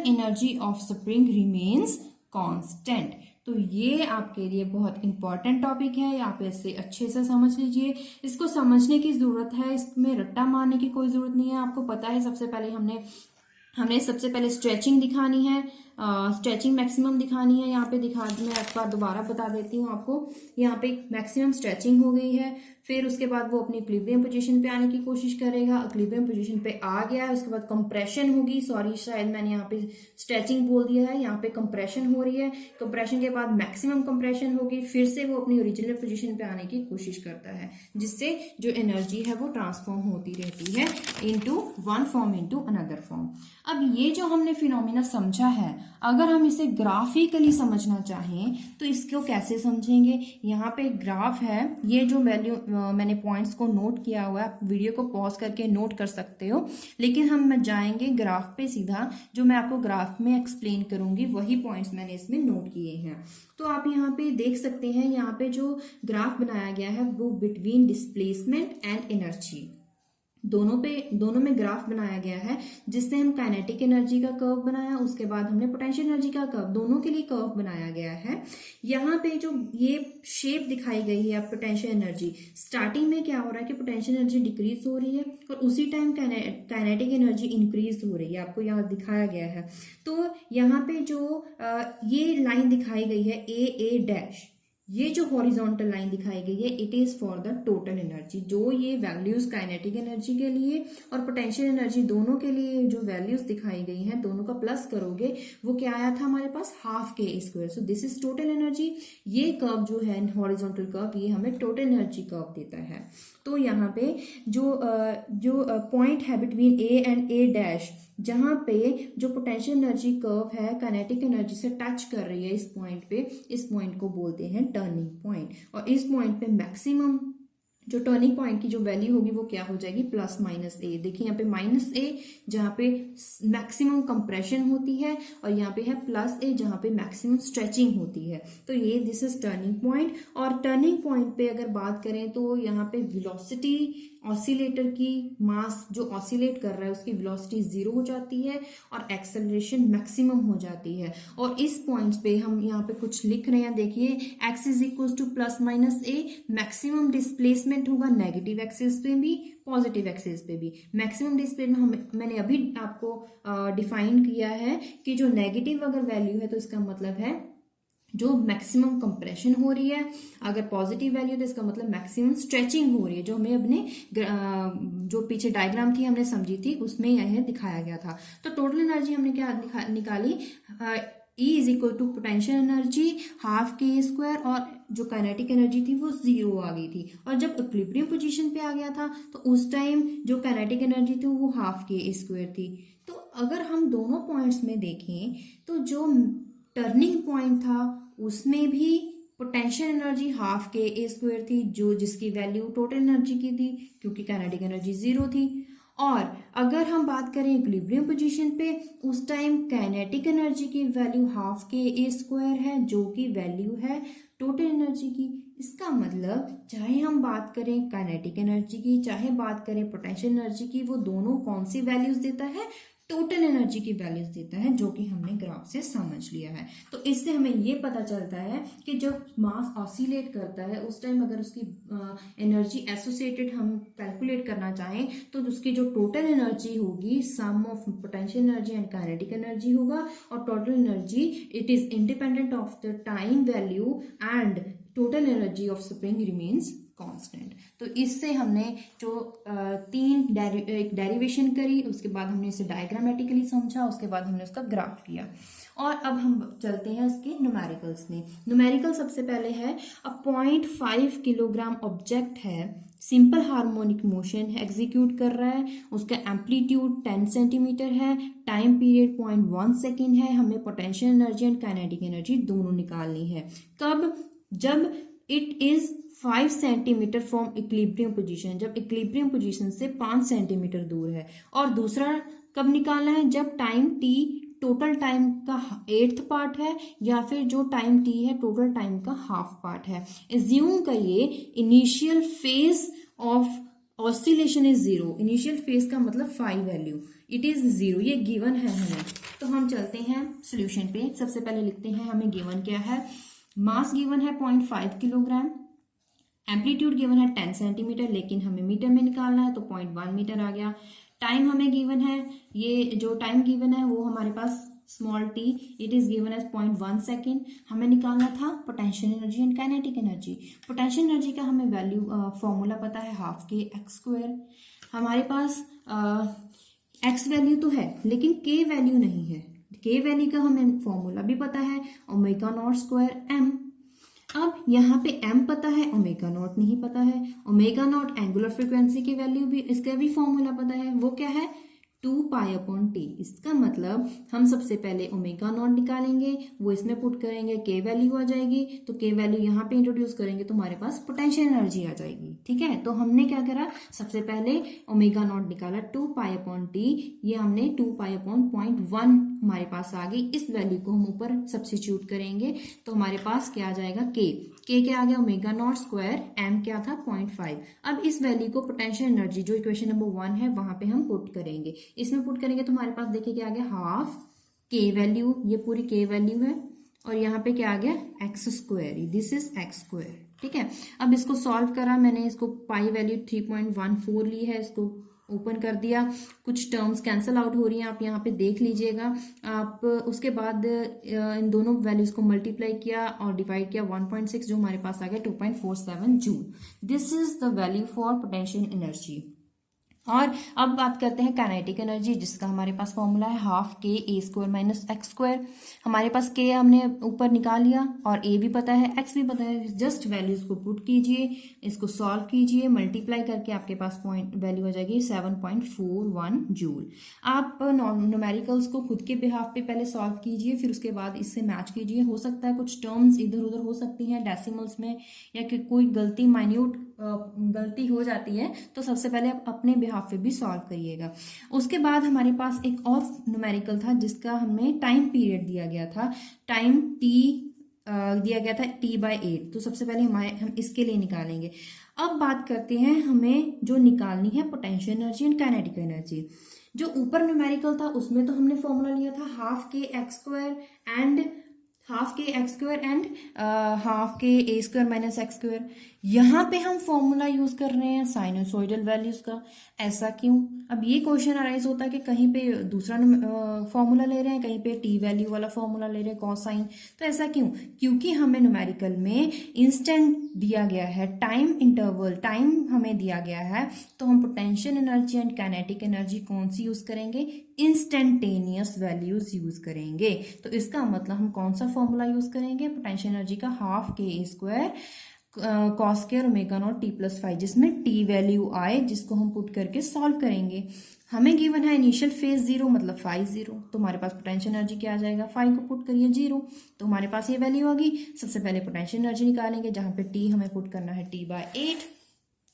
energy of spring remains constant. तो ये आपके लिए बहुत इंपॉर्टेंट टॉपिक है, आप इसे अच्छे से समझ लीजिए। इसको समझने की जरूरत है, इसमें रट्टा मारने की कोई जरूरत नहीं है। आपको पता है सबसे पहले हमने सबसे पहले स्ट्रेचिंग दिखानी है, स्ट्रेचिंग मैक्सिमम दिखानी है। यहाँ पे मैं एक बार दोबारा बता देती हूँ आपको। यहाँ पे मैक्सिमम स्ट्रेचिंग हो गई है, फिर उसके बाद वो अपनी इक्विलिब्रियम पोजीशन पे आने की कोशिश करेगा, इक्विलिब्रियम पोजीशन पे आ गया है। उसके बाद कंप्रेशन होगी, सॉरी शायद मैंने यहाँ पे स्ट्रेचिंग बोल दिया है, यहाँ पे कंप्रेशन हो रही है। कंप्रेशन के बाद मैक्सिमम कंप्रेशन होगी, फिर से वो अपनी ओरिजिनल पोजीशन पे आने की कोशिश करता है, जिससे जो एनर्जी है वो ट्रांसफॉर्म होती रहती है into one form into another form. अब ये जो हमने फिनोमिना समझा है, अगर हम इसे ग्राफिकली समझना चाहें तो इसको कैसे समझेंगे। यहाँ पे ग्राफ है, ये जो वैल्यू मैंने पॉइंट्स को नोट किया हुआ है, आप वीडियो को पॉज करके नोट कर सकते हो, लेकिन हम जाएंगे ग्राफ पे सीधा। जो मैं आपको ग्राफ में एक्सप्लेन करूंगी वही पॉइंट्स मैंने इसमें नोट किए हैं। तो आप यहाँ पे देख सकते हैं, यहाँ पे जो ग्राफ बनाया गया है वो बिटवीन डिस्प्लेसमेंट एंड एनर्जी। दोनों में ग्राफ बनाया गया है, जिससे हम काइनेटिक एनर्जी का कर्व बनाया, उसके बाद हमने पोटेंशियल एनर्जी का कर्व, दोनों के लिए कर्व बनाया गया है। यहाँ पे जो ये शेप दिखाई गई है अब पोटेंशियल एनर्जी, स्टार्टिंग में क्या हो रहा है कि पोटेंशियल एनर्जी डिक्रीज हो रही है और उसी टाइम काइनेटिक एनर्जी इंक्रीज हो रही है, आपको यहाँ दिखाया गया है। तो यहाँ पे जो ये लाइन दिखाई गई है ए डैश, ये जो हॉरिजॉन्टल लाइन दिखाई गई है, it is for the total energy. जो ये वैल्यूज काइनेटिक एनर्जी के लिए और पोटेंशियल एनर्जी दोनों के लिए जो वैल्यूज दिखाई गई हैं, दोनों का प्लस करोगे, वो क्या आया था हमारे पास, half k square. So this is total energy. ये कर्व जो है हॉरिजॉन्टल कर्व, ये हमें टोटल एनर्जी कर्व देता है। तो यहाँ पे जो पॉइंट है between A and A dash, जहां पे जो पोटेंशियल एनर्जी कर्व है काइनेटिक एनर्जी से टच कर रही है, इस पॉइंट को बोलते हैं टर्निंग पॉइंट। और इस पॉइंट पे मैक्सिमम जो टर्निंग पॉइंट की जो वैल्यू होगी वो क्या हो जाएगी, प्लस माइनस ए। देखिए यहाँ पे माइनस ए जहाँ पे मैक्सिमम कंप्रेशन होती है, और यहाँ पे है प्लस ए जहाँ पे मैक्सिमम स्ट्रेचिंग होती है। तो ये दिस इज टर्निंग पॉइंट। और टर्निंग पॉइंट पे अगर बात करें तो यहाँ पे वेलोसिटी ऑसिलेटर की, मास जो ऑसिलेट कर रहा है उसकी वेलोसिटी 0 हो जाती है और एक्सेलरेशन मैक्सिमम हो जाती है। और इस पॉइंट्स पे हम यहाँ पे कुछ लिख रहे हैं, देखिए x is equal two plus minus A. Maximum displacement होगा नेगेटिव एक्सिस पे भी, पॉजिटिव एक्सिस पे भी। मैक्सिमम डिस्प्लेसमेंट मैंने अभी आपको डिफाइन किया है कि जो नेगेटिव अगर वैल्यू है तो इसका मतलब है जो मैक्सिमम कंप्रेशन हो रही है, अगर पॉजिटिव वैल्यू तो इसका मतलब मैक्सिमम स्ट्रेचिंग हो रही है, जो हमें अपने जो पीछे डायग्राम थी हमने समझी थी उसमें यह दिखाया गया था। तो टोटल एनर्जी हमने क्या निकाली, E is equal to potential energy half k square, और जो काइनेटिक एनर्जी थी वो 0 आ गई थी। और जब इक्विलिब्रियम पोजीशन पे आ गया था तो उस टाइम जो काइनेटिक एनर्जी थी वो हाफ के स्क्वायर थी। तो अगर हम दोनों पॉइंट्स में देखें तो जो टर्निंग पॉइंट था उसमें भी potential energy half k A square थी, जो जिसकी वैल्यू टोटल एनर्जी की थी, क्योंकि काइनेटिक एनर्जी 0 थी। और अगर हम बात करें इक्विलिब्रियम पोजीशन पे, उस टाइम काइनेटिक एनर्जी की value half k A square है, जो कि वैल्यू है टोटल एनर्जी की। इसका मतलब चाहे हम बात करें काइनेटिक एनर्जी की, चाहे बात करें पोटेंशियल एनर्जी की, वो दोनों कौन सी वैल्यूज देता है, टोटल एनर्जी की वैल्यूज देता है, जो कि हमने ग्राफ से समझ लिया है। तो इससे हमें ये पता चलता है कि जब मास ऑसिलेट करता है उस टाइम अगर उसकी एनर्जी एसोसिएटेड हम कैलकुलेट करना चाहें तो उसकी जो टोटल एनर्जी होगी, sum of potential energy and kinetic energy होगा। और total energy it is independent of the time value and total energy of spring remains constant. तो इससे हमने जो एक डेरिवेशन करी, उसके बाद हमने इसे डायग्रामेटिकली समझा, उसके बाद हमने उसका ग्राफ किया। और अब हम चलते हैं इसके न्यूमेरिकल्स में। न्यूमेरिकल सबसे पहले है, अ 0.5 किलोग्राम ऑब्जेक्ट है, सिंपल हार्मोनिक मोशन एग्जीक्यूट कर रहा है, उसका एम्पलीट्यूड 10 सेंटीमीटर है, टाइम पीरियड 0.1 सेकेंड है। हमें potential energy and kinetic energy दोनों निकालनी है। कब, जब it is 5 centimetre from equilibrium position, जब इक्विलिब्रियम पोजीशन से 5 सेंटीमीटर दूर है। और दूसरा कब निकालना है, जब टाइम टी टोटल टाइम का 8th पार्ट है, या फिर जो टाइम टी है टोटल टाइम का हाफ पार्ट है। एज्यूम करिए initial phase of oscillation is 0। Initial phase का मतलब 5 वैल्यू, इट इज 0, ये गिवन है हमें। तो हम चलते हैं सोल्यूशन पे। सबसे पहले लिखते हैं हमें गिवन क्या है। मास गिवन है 0.5 किलोग्राम, एम्पलीट्यूड गिवन है 10 सेंटीमीटर, लेकिन हमें मीटर में निकालना है तो 0.1 मीटर आ गया। टाइम हमें गिवन है, ये जो टाइम गिवन है वो हमारे पास small T, it is given as 0.1 second. हमें निकालना था potential energy and kinetic energy. Potential energy का हमें वैल्यू फॉर्मूला पता है, हाफ के एक्स स्क्वायर। हमारे पास एक्स वैल्यू तो है लेकिन के वैल्यू नहीं है। के वैल्यू का हमें फॉर्मूला भी पता है, ओमेगा नॉट स्क्वायर एम। अब यहाँ पे m पता है, ओमेगा नॉट नहीं पता है। ओमेगा नॉट एंगुलर फ्रीक्वेंसी की वैल्यू भी, इसका भी फॉर्मूला पता है, वो क्या है 2 पाई अपॉन टी। इसका मतलब हम सबसे पहले ओमेगा नॉट निकालेंगे, वो इसमें पुट करेंगे, के वैल्यू आ जाएगी, तो के वैल्यू यहाँ पे इंट्रोड्यूस करेंगे तो हमारे पास पोटेंशियल एनर्जी आ जाएगी। ठीक है, तो हमने क्या करा, सबसे पहले ओमेगा नॉट निकाला 2 पाई अपॉन टी, ये हमने 2 पाई अपॉन 0.1 हमारे पास आ गई। इस वैल्यू को हम ऊपर सब्स्टिट्यूट करेंगे तो हमारे पास क्या आ जाएगा, के के क्या आ गया ओमेगा नॉट स्क्वायर, एम क्या था 0.5। अब इस वैल्यू को पोटेंशियल एनर्जी जो इक्वेशन नंबर 1 है वहां पे हम पुट करेंगे। इसमें पुट करेंगे तो हमारे पास देखिए क्या आ गया हाफ के वैल्यू, ये पूरी के वैल्यू है, और यहाँ पे क्या आ गया x square, this is x square. ठीक है, अब इसको सॉल्व करा मैंने, इसको पाई वैल्यू 3.14 ली है, इसको ओपन कर दिया, कुछ टर्म्स कैंसिल आउट हो रही हैं, आप यहाँ पे देख लीजिएगा आप। उसके बाद इन दोनों वैल्यूज को मल्टीप्लाई किया और डिवाइड किया 1.6, जो हमारे पास आ गया 2.47 joule. This is the value for potential energy. और अब बात करते हैं काइनेटिक एनर्जी, जिसका हमारे पास फॉर्मूला है half k A square minus x square. हमारे पास के हमने ऊपर निकाल लिया और ए भी पता है, एक्स भी पता है, जस्ट वैल्यूज को पुट कीजिए, इसको सॉल्व कीजिए, मल्टीप्लाई करके आपके पास पॉइंट वैल्यू आ जाएगी 7.41 जूल। आप न्यूमेरिकल्स को खुद के बिहाफ पे पहले सॉल्व कीजिए, फिर उसके बाद इससे मैच कीजिए। हो सकता है कुछ टर्म्स इधर उधर हो सकती हैं डेसिमल्स में, या कि कोई गलती माइन्यूट गलती हो जाती है, तो सबसे पहले आप अपने बिहाफ पे भी सॉल्व करिएगा। उसके बाद हमारे पास एक और न्यूमेरिकल था जिसका हमें टाइम पीरियड दिया गया था, टाइम टी दिया गया था t/8। तो सबसे पहले हम इसके लिए निकालेंगे। अब बात करते हैं हमें जो निकालनी है potential energy and kinetic energy. जो ऊपर न्यूमेरिकल था उसमें तो हमने फॉर्मूला लिया था हाफ के एक्स स्क्वायर एंड हाफ के x square and half k A square minus x square. यहाँ पे हम फॉर्मूला यूज कर रहे हैं साइनोसॉइडल वैल्यूज का। ऐसा क्यों? अब ये क्वेश्चन अराइज होता है कि कहीं पे दूसरा फॉर्मूला ले रहे हैं, कहीं पे टी वैल्यू वाला फॉर्मूला ले रहे हैं कॉसाइन। तो ऐसा क्यों? क्योंकि हमें न्यूमेरिकल में इंस्टेंट दिया गया है, टाइम इंटरवल, टाइम हमें दिया गया है, तो हम potential energy and kinetic energy कौन सी यूज करेंगे? इंस्टेंटेनियस वैल्यूज यूज करेंगे। तो इसका मतलब हम कौन सा फॉर्मूला यूज करेंगे? पोटेंशियल एनर्जी का half k A square cos square omega naught t+5, जिसमें t वैल्यू आए, जिसको हम पुट करके सॉल्व करेंगे। हमें गिवन है इनिशियल फेज 0 मतलब फाई 0, तो हमारे पास पोटेंशियल एनर्जी क्या आ जाएगा? फाई को पुट करिए 0, तो हमारे पास ये वैल्यू होगी। सबसे पहले पोटेंशियल एनर्जी निकालेंगे, जहां पे t हमें पुट करना है t/8।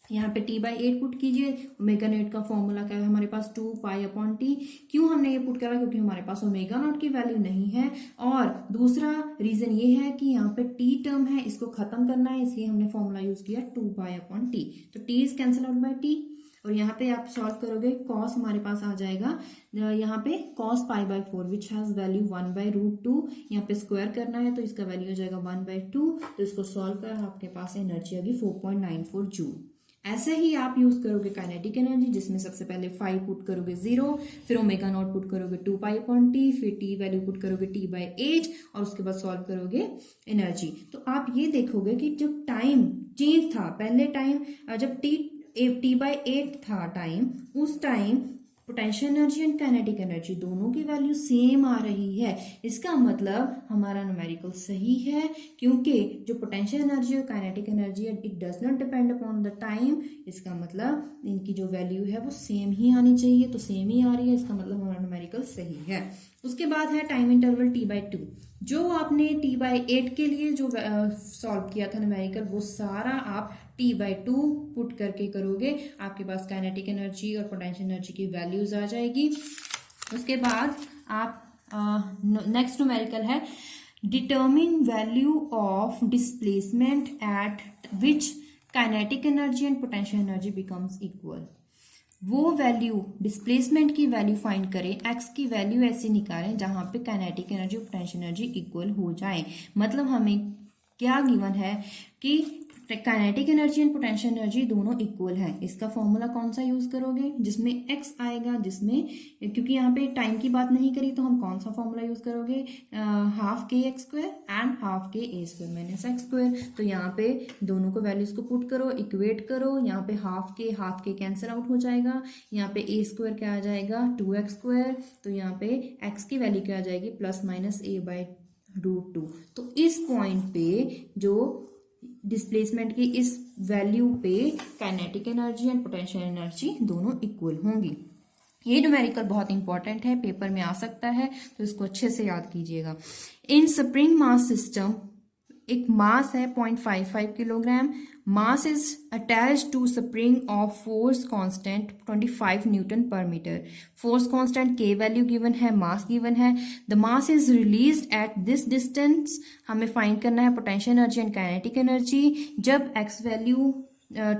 यहाँ पे t/8 पुट कीजिए। ओमेगा नॉट का फॉर्मूला क्या है हमारे पास? 2π/t। क्यों हमने ये पुट करा? क्योंकि हमारे पास ओमेगा नॉट की वैल्यू नहीं है, और दूसरा रीजन ये है कि यहाँ पे t टर्म है, इसको खत्म करना है, इसलिए हमने फॉर्मूला यूज किया 2π/t। तो t is cancel out by t, और यहाँ पे आप सॉल्व करोगे कॉस हमारे पास आ जाएगा यहाँ पे cos π/4 विच हैज वैल्यू 1/√2। यहाँ पे स्क्वायर करना है तो इसका वैल्यू हो जाएगा 1/2। तो इसको सॉल्व कर आपके पास एनर्जी आ गई 4.94 जूल। ऐसे ही आप यूज करोगे काइनेटिक एनर्जी, जिसमें सबसे पहले 5 पुट करोगे 0, फिर ओमेगा नॉट पुट करोगे 2π/t, फिर t वैल्यू पुट करोगे t/8, और उसके बाद सॉल्व करोगे एनर्जी। तो आप ये देखोगे कि जब टाइम चेंज था, पहले टाइम जब t/8 था टाइम, उस time potential energy and kinetic energy दोनों की वैल्यू सेम आ रही है। इसका मतलब हमारा न्यूमेरिकल सही है, क्योंकि जो पोटेंशियल एनर्जी और काइनेटिक एनर्जी है it does not depend upon the time. इसका मतलब इनकी जो वैल्यू है वो सेम ही आनी चाहिए, तो सेम ही आ रही है, इसका मतलब हमारा न्यूमेरिकल सही है। उसके बाद है टाइम इंटरवल t/2। जो आपने t/8 के लिए जो सॉल्व किया था न्यूमेरिकल, वो सारा आप t/2 पुट करके करोगे, आपके पास काइनेटिक एनर्जी और पोटेंशियल एनर्जी की वैल्यूज आ जाएगी। उसके बाद आप नेक्स्ट न्यूमेरिकल है determine value of displacement eight which kinetic energy and potential energy becomes equal. वो वैल्यू, डिस्प्लेसमेंट की वैल्यू फाइंड करें, एक्स की वैल्यू ऐसी निकालें जहां पे काइनेटिक एनर्जी और पोटेंशियल एनर्जी इक्वल हो जाए। मतलब हमें क्या गिवन है कि kinetic energy and potential energy दोनों इक्वल हैं। इसका फॉर्मूला कौन सा यूज करोगे? जिसमें x आएगा, जिसमें, क्योंकि यहाँ पे टाइम की बात नहीं करी, तो हम कौन सा फॉर्मूला यूज करोगे? हाफ के x square and half k A square minus x square. तो यहाँ पे दोनों को वैल्यूज को पुट करो, इक्वेट करो। यहाँ पे हाफ के कैंसिल आउट हो जाएगा। यहाँ पे ए स्क्वायर क्या आ जाएगा? 2x square. तो यहाँ पे x की वैल्यू क्या आ जाएगी? +-a/√2। तो इस पॉइंट पे जो डिस्प्लेसमेंट की इस वैल्यू पे kinetic energy and potential energy दोनों इक्वल होंगी। ये न्यूमेरिकल बहुत इंपॉर्टेंट है, पेपर में आ सकता है, तो इसको अच्छे से याद कीजिएगा। इन स्प्रिंग मास सिस्टम एक मास है 0.55 kilogram, mass is attach to spring of force constant 25 newton per metre. Force constant के वैल्यू गिवन है, मास गिवन है, the mass is released at this distance. हमें फाइंड करना है potential energy and kinetic energy जब एक्स वैल्यू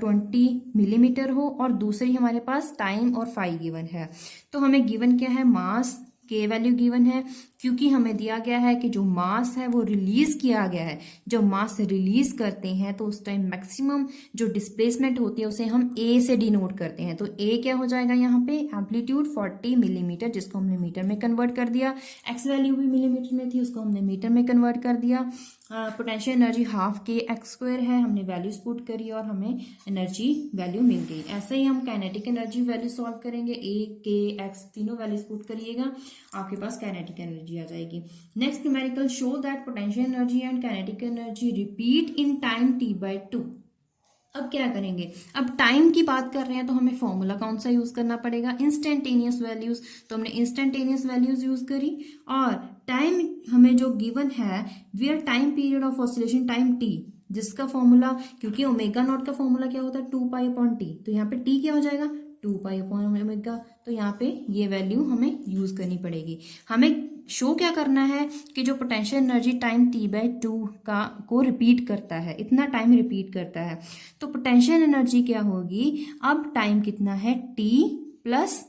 20 मिलीमीटर हो और दूसरी हमारे पास टाइम और फाई गिवन है। तो हमें गिवन क्या है, मास के वैल्यू गिवन है, क्योंकि हमें दिया गया है कि जो मास है वो रिलीज किया गया है। जब मास रिलीज करते हैं तो उस टाइम मैक्सिमम जो डिस्प्लेसमेंट होती है उसे हम ए से डिनोट करते हैं। तो ए क्या हो जाएगा यहाँ पे, एम्पलीट्यूड 40 मिलीमीटर, जिसको हमने मीटर में कन्वर्ट कर दिया। एक्स वैल्यू भी मिलीमीटर में थी, उसको हमने मीटर में कन्वर्ट कर दिया। पोटेंशियल एनर्जी हाफ के एक्स स्क्वायर है, हमने वैल्यूज पुट करी और हमें एनर्जी वैल्यू मिल गई। ऐसे ही हम काइनेटिक एनर्जी वैल्यू सॉल्व करेंगे, ए के एक्स तीनों वैल्यूज पुट करिएगा, आपके पास काइनेटिक एनर्जी आ जाएगी। Next numerical, show that potential energy and kinetic energy repeat in time t/2। अब क्या करेंगे, अब टाइम की बात कर रहे हैं तो हमें फॉर्मूला कौन सा यूज करना पड़ेगा, इंस्टेंटेनियस वैल्यूज। तो हमने इंस्टेंटेनियस वैल्यूज यूज करी और टाइम हमें जो गिवन है, where time period of oscillation time t, जिसका फॉर्मूला, क्योंकि ओमेगा नॉट का फॉर्मूला क्या होता है 2π/t, तो यहाँ पे t क्या हो जाएगा 2π/ओमेगा। तो यहाँ पे ये वैल्यू हमें यूज करनी पड़ेगी। हमें शो क्या करना है कि जो पोटेंशियल एनर्जी टाइम t/2 को रिपीट करता है, इतना टाइम रिपीट करता है, तो पोटेंशियल एनर्जी क्या होगी, अब टाइम कितना है t प्लस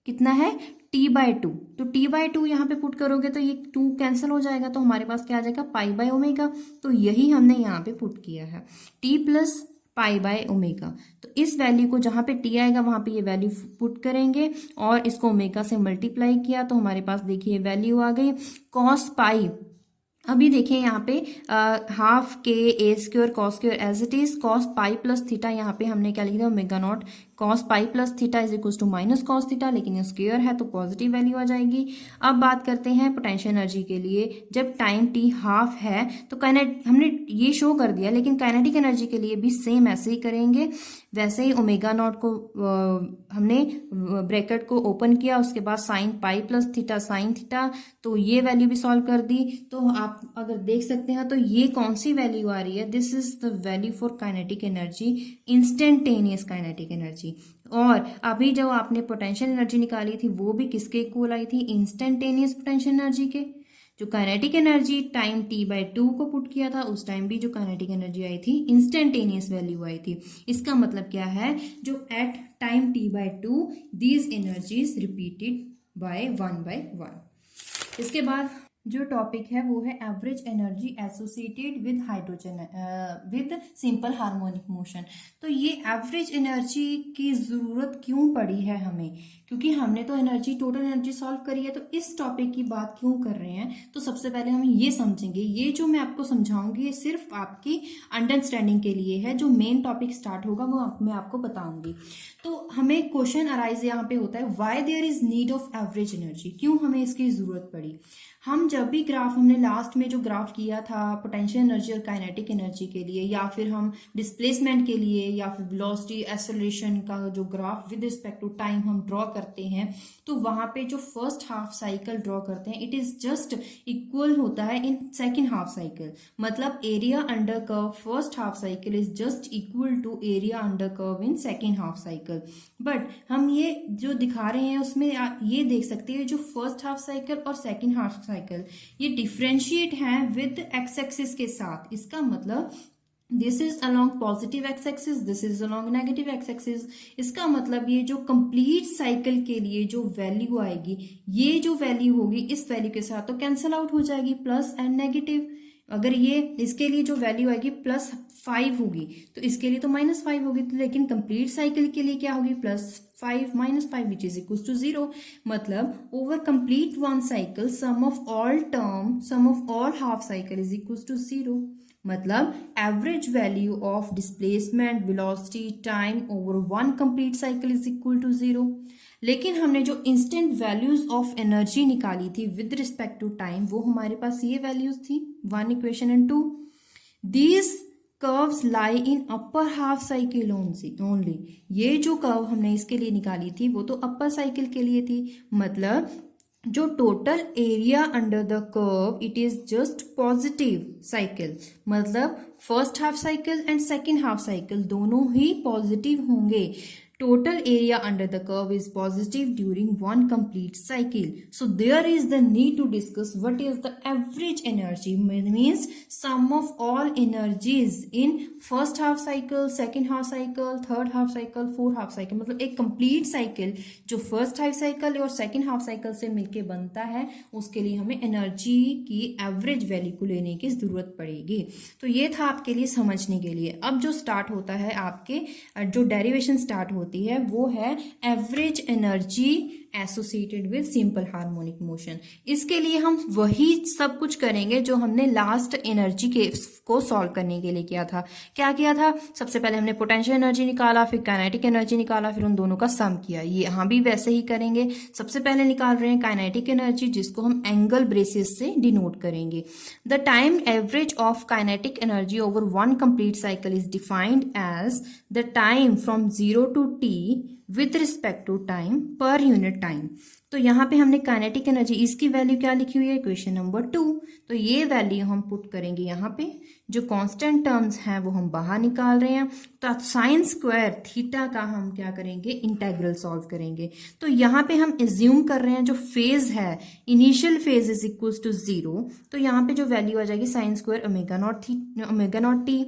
कितना है t/2, तो t/2 यहाँ पे पुट करोगे तो ये 2 कैंसिल हो जाएगा, तो हमारे पास क्या आ जाएगा π/ओमेगा। तो यही हमने यहाँ पे पुट किया है, t प्लस π/ओमेगा। तो इस वैल्यू को जहां पे t आएगा वहां पे ये वैल्यू पुट करेंगे और इसको ओमेगा से मल्टीप्लाई किया तो हमारे पास देखिए वैल्यू आ गई cos पाई। अभी देखिए यहाँ पे half k A square cos square as it is, cos pi plus theta, यहाँ पे हमने क्या लिख दिया omega naught cos pi plus theta is equal to minus cos theta, लेकिन ये स्क्वायर है तो पॉजिटिव वैल्यू आ जाएगी। अब बात करते हैं पोटेंशियल एनर्जी के लिए, जब टाइम t हाफ है तो हमने ये शो कर दिया, लेकिन काइनेटिक एनर्जी के लिए भी सेम ऐसे ही करेंगे। वैसे ही ओमेगा नॉट को हमने ब्रैकेट को ओपन किया, उसके बाद sine pi plus theta sine theta, तो ये वैल्यू भी सॉल्व कर दी। तो आप अगर देख सकते हैं तो ये कौन सी वैल्यू आ रही है, this is the value for kinetic energy, instantaneous kinetic energy. और अभी जो आपने पोटेंशियल एनर्जी निकाली थी वो भी किसके इक्वल आई थी, इंस्टेंटेनियस पोटेंशियल एनर्जी के। जो काइनेटिक एनर्जी टाइम t/2 को पुट किया था उस टाइम भी जो काइनेटिक एनर्जी आई थी इंस्टेंटेनियस वैल्यू आई थी। इसका मतलब क्या है, जो at time t/2 these energies repeated by 1/1। इसके बाद जो टॉपिक है वो है average energy associated with hydrogen with simple harmonic motion. तो ये एवरेज एनर्जी की जरूरत क्यों पड़ी है हमें, क्योंकि हमने तो एनर्जी टोटल एनर्जी सॉल्व करी है, तो इस टॉपिक की बात क्यों कर रहे हैं। तो सबसे पहले हम ये समझेंगे, ये जो मैं आपको समझाऊंगी ये सिर्फ आपकी अंडरस्टैंडिंग के लिए है, जो मेन टॉपिक स्टार्ट होगा वो मैं आपको बताऊंगी। तो हमें क्वेश्चन अराइज यहाँ पे होता है, why there is need of average energy, क्यों हमें इसकी जरूरत पड़ी। हम जब भी ग्राफ, हमने लास्ट में जो ग्राफ किया था पोटेंशियल एनर्जी और काइनेटिक एनर्जी के लिए, या फिर हम डिस्प्लेसमेंट के लिए, या फिर वेलोसिटी एक्सेलरेशन का जो graph with respect to time हम ड्रॉ करते हैं, तो वहां पे जो फर्स्ट हाफ साइकिल ड्रॉ करते हैं इट इज जस्ट इक्वल होता है इन सेकेंड हाफ साइकिल। मतलब area under curve first half cycle is just equal to area under curve in second half cycle. But हम ये जो दिखा रहे हैं उसमें ये देख सकते हैं, जो फर्स्ट हाफ साइकिल और सेकेंड हाफ साइकिल ये डिफरेंशिएट हैं विद एक्स एक्सिस के साथ। इसका मतलब this is along positive x axis, this is along negative x axis. इसका मतलब ये जो कंप्लीट साइकिल के लिए जो वैल्यू आएगी, ये जो वैल्यू होगी इस वैल्यू के साथ तो कैंसिल आउट हो जाएगी, प्लस एंड नेगेटिव। अगर ये इसके लिए जो वैल्यू आएगी +5 होगी तो इसके लिए तो -5 होगी, लेकिन कंप्लीट साइकिल के लिए क्या होगी +5 -5 विच इज इक्वल टू 0। मतलब over complete one cycle sum of all half cycle is equal to 0। मतलब average value of displacement velocity time over one complete cycle is equal to 0। लेकिन हमने जो इंस्टेंट वैल्यूज ऑफ एनर्जी निकाली थी विद रिस्पेक्ट टू टाइम, वो हमारे पास ये वैल्यूज थी 1 equation and 2। These curves lie in upper half cycle only. ये जो कर्व हमने इसके लिए निकाली थी वो तो अपर साइकिल के लिए थी। मतलब जो total area under the curve it is just positive cycle, मतलब first half cycle and second half cycle दोनों ही पॉजिटिव होंगे. Total area under the curve is positive during one complete cycle. So there is the need to discuss what is the average energy. Means sum of all energies in first half cycle, second half cycle, third half cycle, fourth half cycle. मतलब एक complete cycle जो first half cycle और second half cycle से मिलके बनता है, उसके लिए हमें energy की average value को लेने की जरूरत पड़ेगी. तो ये था आपके लिए समझने के लिए. अब जो स्टार्ट होता है आपके जो डेरिवेशन स्टार्ट होती है वो है average energy associated with simple harmonic motion. इसके लिए हम वही सब कुछ करेंगे जो हमने लास्ट एनर्जी के को सॉल्व करने के लिए किया था. क्या किया था? सबसे पहले हमने पोटेंशियल एनर्जी निकाला, फिर काइनेटिक एनर्जी निकाला, फिर उन दोनों का सम किया. ये यहाँ भी वैसे ही करेंगे. सबसे पहले निकाल रहे हैं काइनेटिक एनर्जी, जिसको हम एंगल ब्रेसिस से डिनोट करेंगे. The time average of kinetic energy over one complete cycle is defined as the time from 0 to t with respect to time per unit time. तो यहाँ पे हमने काइनेटिक एनर्जी, इसकी वैल्यू क्या लिखी हुई है? Equation number 2. तो ये वैल्यू हम पुट करेंगे यहाँ पे. जो कांस्टेंट टर्म्स हैं वो हम बाहर निकाल रहे हैं. तो साइन स्क्वायर थीटा का हम क्या करेंगे? इंटेग्रल सॉल्व करेंगे. तो यहाँ पे हम एज्यूम कर रहे हैं जो फेज है, initial phase is equal to 0. तो यहाँ पे जो वैल्यू आ जाएगी sine square omega naught t.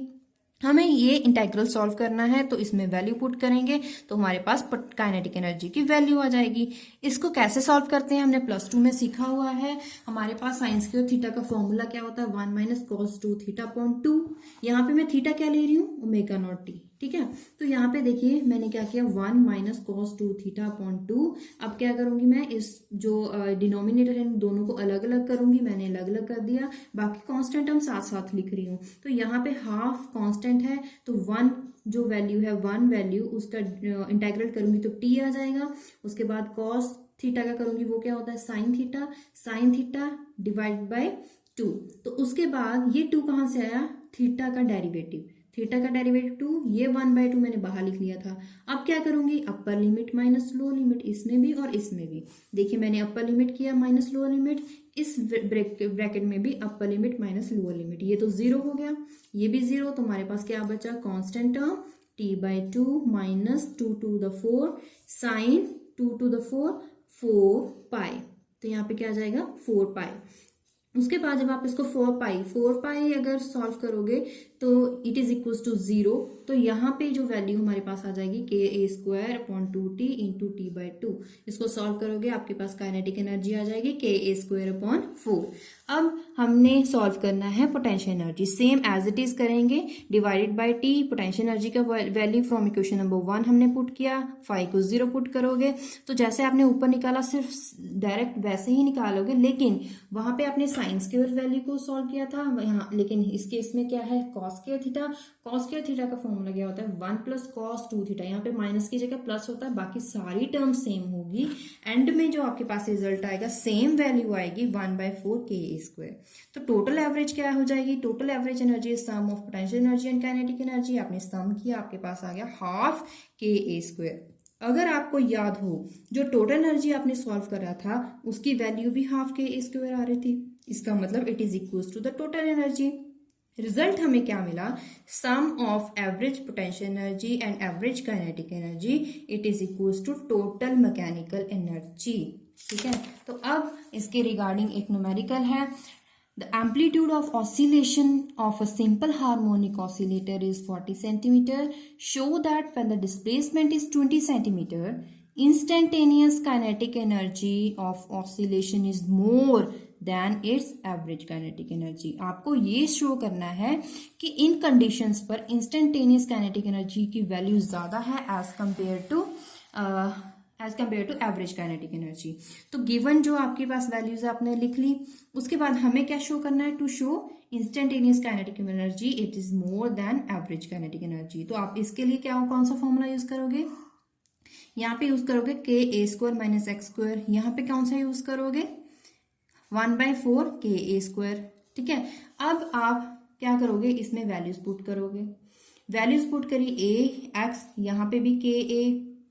हमें ये इंटेग्रल सॉल्व करना है, तो इसमें वैल्यू पुट करेंगे तो हमारे पास काइनेटिक एनर्जी की वैल्यू आ जाएगी. इसको कैसे सॉल्व करते हैं हमने +2 में सीखा हुआ है. हमारे पास साइन स्क्वायर थीटा का फॉर्मूला क्या होता है? 1 माइनस कॉस 2 थीटा अपॉन 2. यहाँ पे मैं थीटा क्या ले रही हूँ? Omega naught T. ठीक है, तो यहाँ पे देखिए मैंने क्या किया? 1 माइनस कॉस 2 थीटा अपॉन 2. अब क्या करूंगी मैं? इस जो डिनोमिनेटर है दोनों को अलग अलग करूंगी. मैंने अलग अलग कर दिया. बाकी कांस्टेंट हम साथ साथ लिख रही हूँ. तो यहाँ पे हाफ कांस्टेंट है, तो 1 जो वैल्यू है 1 वैल्यू उसका इंटेग्रल करूंगी तो t आ जाएगा. उसके बाद कॉस थीटा का करूंगी, वो क्या होता है? Sine theta divide by 2. तो उसके बाद ये 2 कहाँ से आया? थीटा का डेरिवेटिव 2. ये 1/2 मैंने बाहर लिख लिया था. अब क्या करूंगी? Upper limit minus lower limit, इसमें भी और इसमें भी. देखिए मैंने अपर लिमिट किया माइनस लोअर लिमिट, इस ब्रैकेट में भी upper limit minus lower limit. ये तो 0 हो गया, ये भी 0. तो हमारे पास क्या बचा? Constant term t/2 minus 2 to the 4 sine 2 to the 4 pi. तो यहाँ पे क्या आ जाएगा? 4 पाई. उसके बाद जब आप इसको 4 पाई अगर सॉल्व करोगे तो इट इज इक्वल टू 0. तो यहाँ पे जो वैल्यू हमारे पास आ जाएगी ka² upon 2t into t/2. इसको सॉल्व करोगे आपके पास काइनेटिक एनर्जी आ जाएगी ka² अपॉन 4. अब हमने सॉल्व करना है potential energy. Same as it is करेंगे, divided by T. Potential energy का वैल्यू फ्रॉम इक्वेशन नंबर 1 हमने पुट किया. फाई को 0 पुट करोगे तो जैसे आपने ऊपर निकाला सिर्फ डायरेक्ट वैसे ही निकालोगे, लेकिन वहां पे आपने साइन स्क्वायर वैल्यू को सॉल्व किया था यहाँ. लेकिन इस केस में क्या है? कॉस स्क्वायर थीटा का फॉर्मूला क्या होता है? 1 प्लस कॉस 2 थीटा. यहाँ पे माइनस की जगह प्लस होता है, बाकी सारी टर्म सेम होगी. एंड में जो आपके पास रिजल्ट आएगा सेम वैल्यू आएगी 1/4 ka². तो टोटल एवरेज क्या हो जाएगी? Total average energy is sum of potential energy and kinetic energy. आपने सम किया, आपके पास आ गया हाफ ka². अगर आपको याद हो जो टोटल एनर्जी आपने सॉल्व करा था उसकी वैल्यू भी हाफ ka² आ रही थी. इसका मतलब it is equal to the total energy. Result हमें क्या मिला? Sum of average potential energy and average kinetic energy it is equal to total mechanical energy. ठीक है, तो अब इसके रिगार्डिंग एक न्यूमेरिकल है. The amplitude of oscillation of a simple harmonic oscillator is 40 centimeter. Show that when the displacement is 20 centimeter, instantaneous kinetic energy of oscillation is more than its average kinetic energy. आपको ये शो करना है कि इन कंडीशंस पर इंस्टेंटेनियस काइनेटिक एनर्जी की वैल्यू ज्यादा है as compare to average kinetic energy. तो गिवन जो आपके पास वैल्यूज आपने लिख ली, उसके बाद हमें क्या शो करना है? To show instantaneous kinetic energy it is more than average kinetic energy. तो आप इसके लिए क्या कौन सा फॉर्मूला यूज करोगे? यहाँ पे यूज करोगे ka² माइनस x². यहाँ पे कौन सा यूज करोगे? 1/4 ka². ठीक है, अब आप क्या करोगे? इसमें वैल्यूज पुट करोगे. वैल्यूज पुट करी a x, यहाँ पे भी ka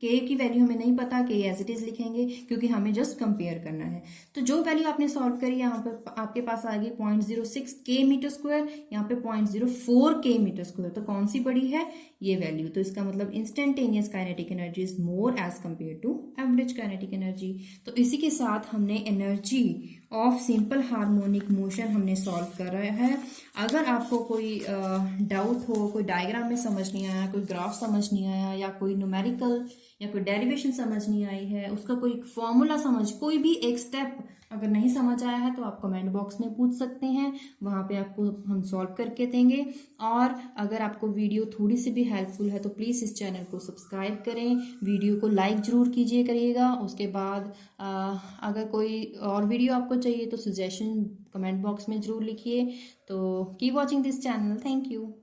के की वैल्यू हमें नहीं पता, के एज इट इज लिखेंगे क्योंकि हमें जस्ट कंपेयर करना है। तो जो वैल्यू आपने सॉल्व करी यहाँ पे आपके पास आ गई 0.06 के मीटर स्क्वायर, यहाँ पे 0.04 के मीटर स्क्वायर। तो कौन सी बड़ी है? ये वैल्यू। तो इसका मतलब instantaneous kinetic energy is more as compare to average kinetic energy. तो इसी के साथ हमने energy of simple harmonic motion हमने सॉल्व कर रहा है। अगर आपको कोई डाउट हो, कोई डायग्राम में समझ नहीं आया, कोई ग्राफ समझ नहीं आया, या कोई न्यूमेरिकल या कोई डेरिवेशन समझ नहीं आई है, उसका कोई फॉर्मूला समझ, कोई भी एक स्टेप अगर नहीं समझ आया है तो आप कमेंट बॉक्स में पूछ सकते हैं, वहाँ पे आपको हम सॉल्व करके देंगे। और अगर आपको वीडियो थोड़ी सी भी हेल्पफुल है तो प्लीज़ इस चैनल को सब्सक्राइब करें, वीडियो को लाइक ज़रूर कीजिए करिएगा। उसके बाद अगर कोई और वीडियो आपको चाहिए तो सजेशन कमेंट बॉक्स में ज़रूर लिखिए। तो keep watching this channel. Thank you.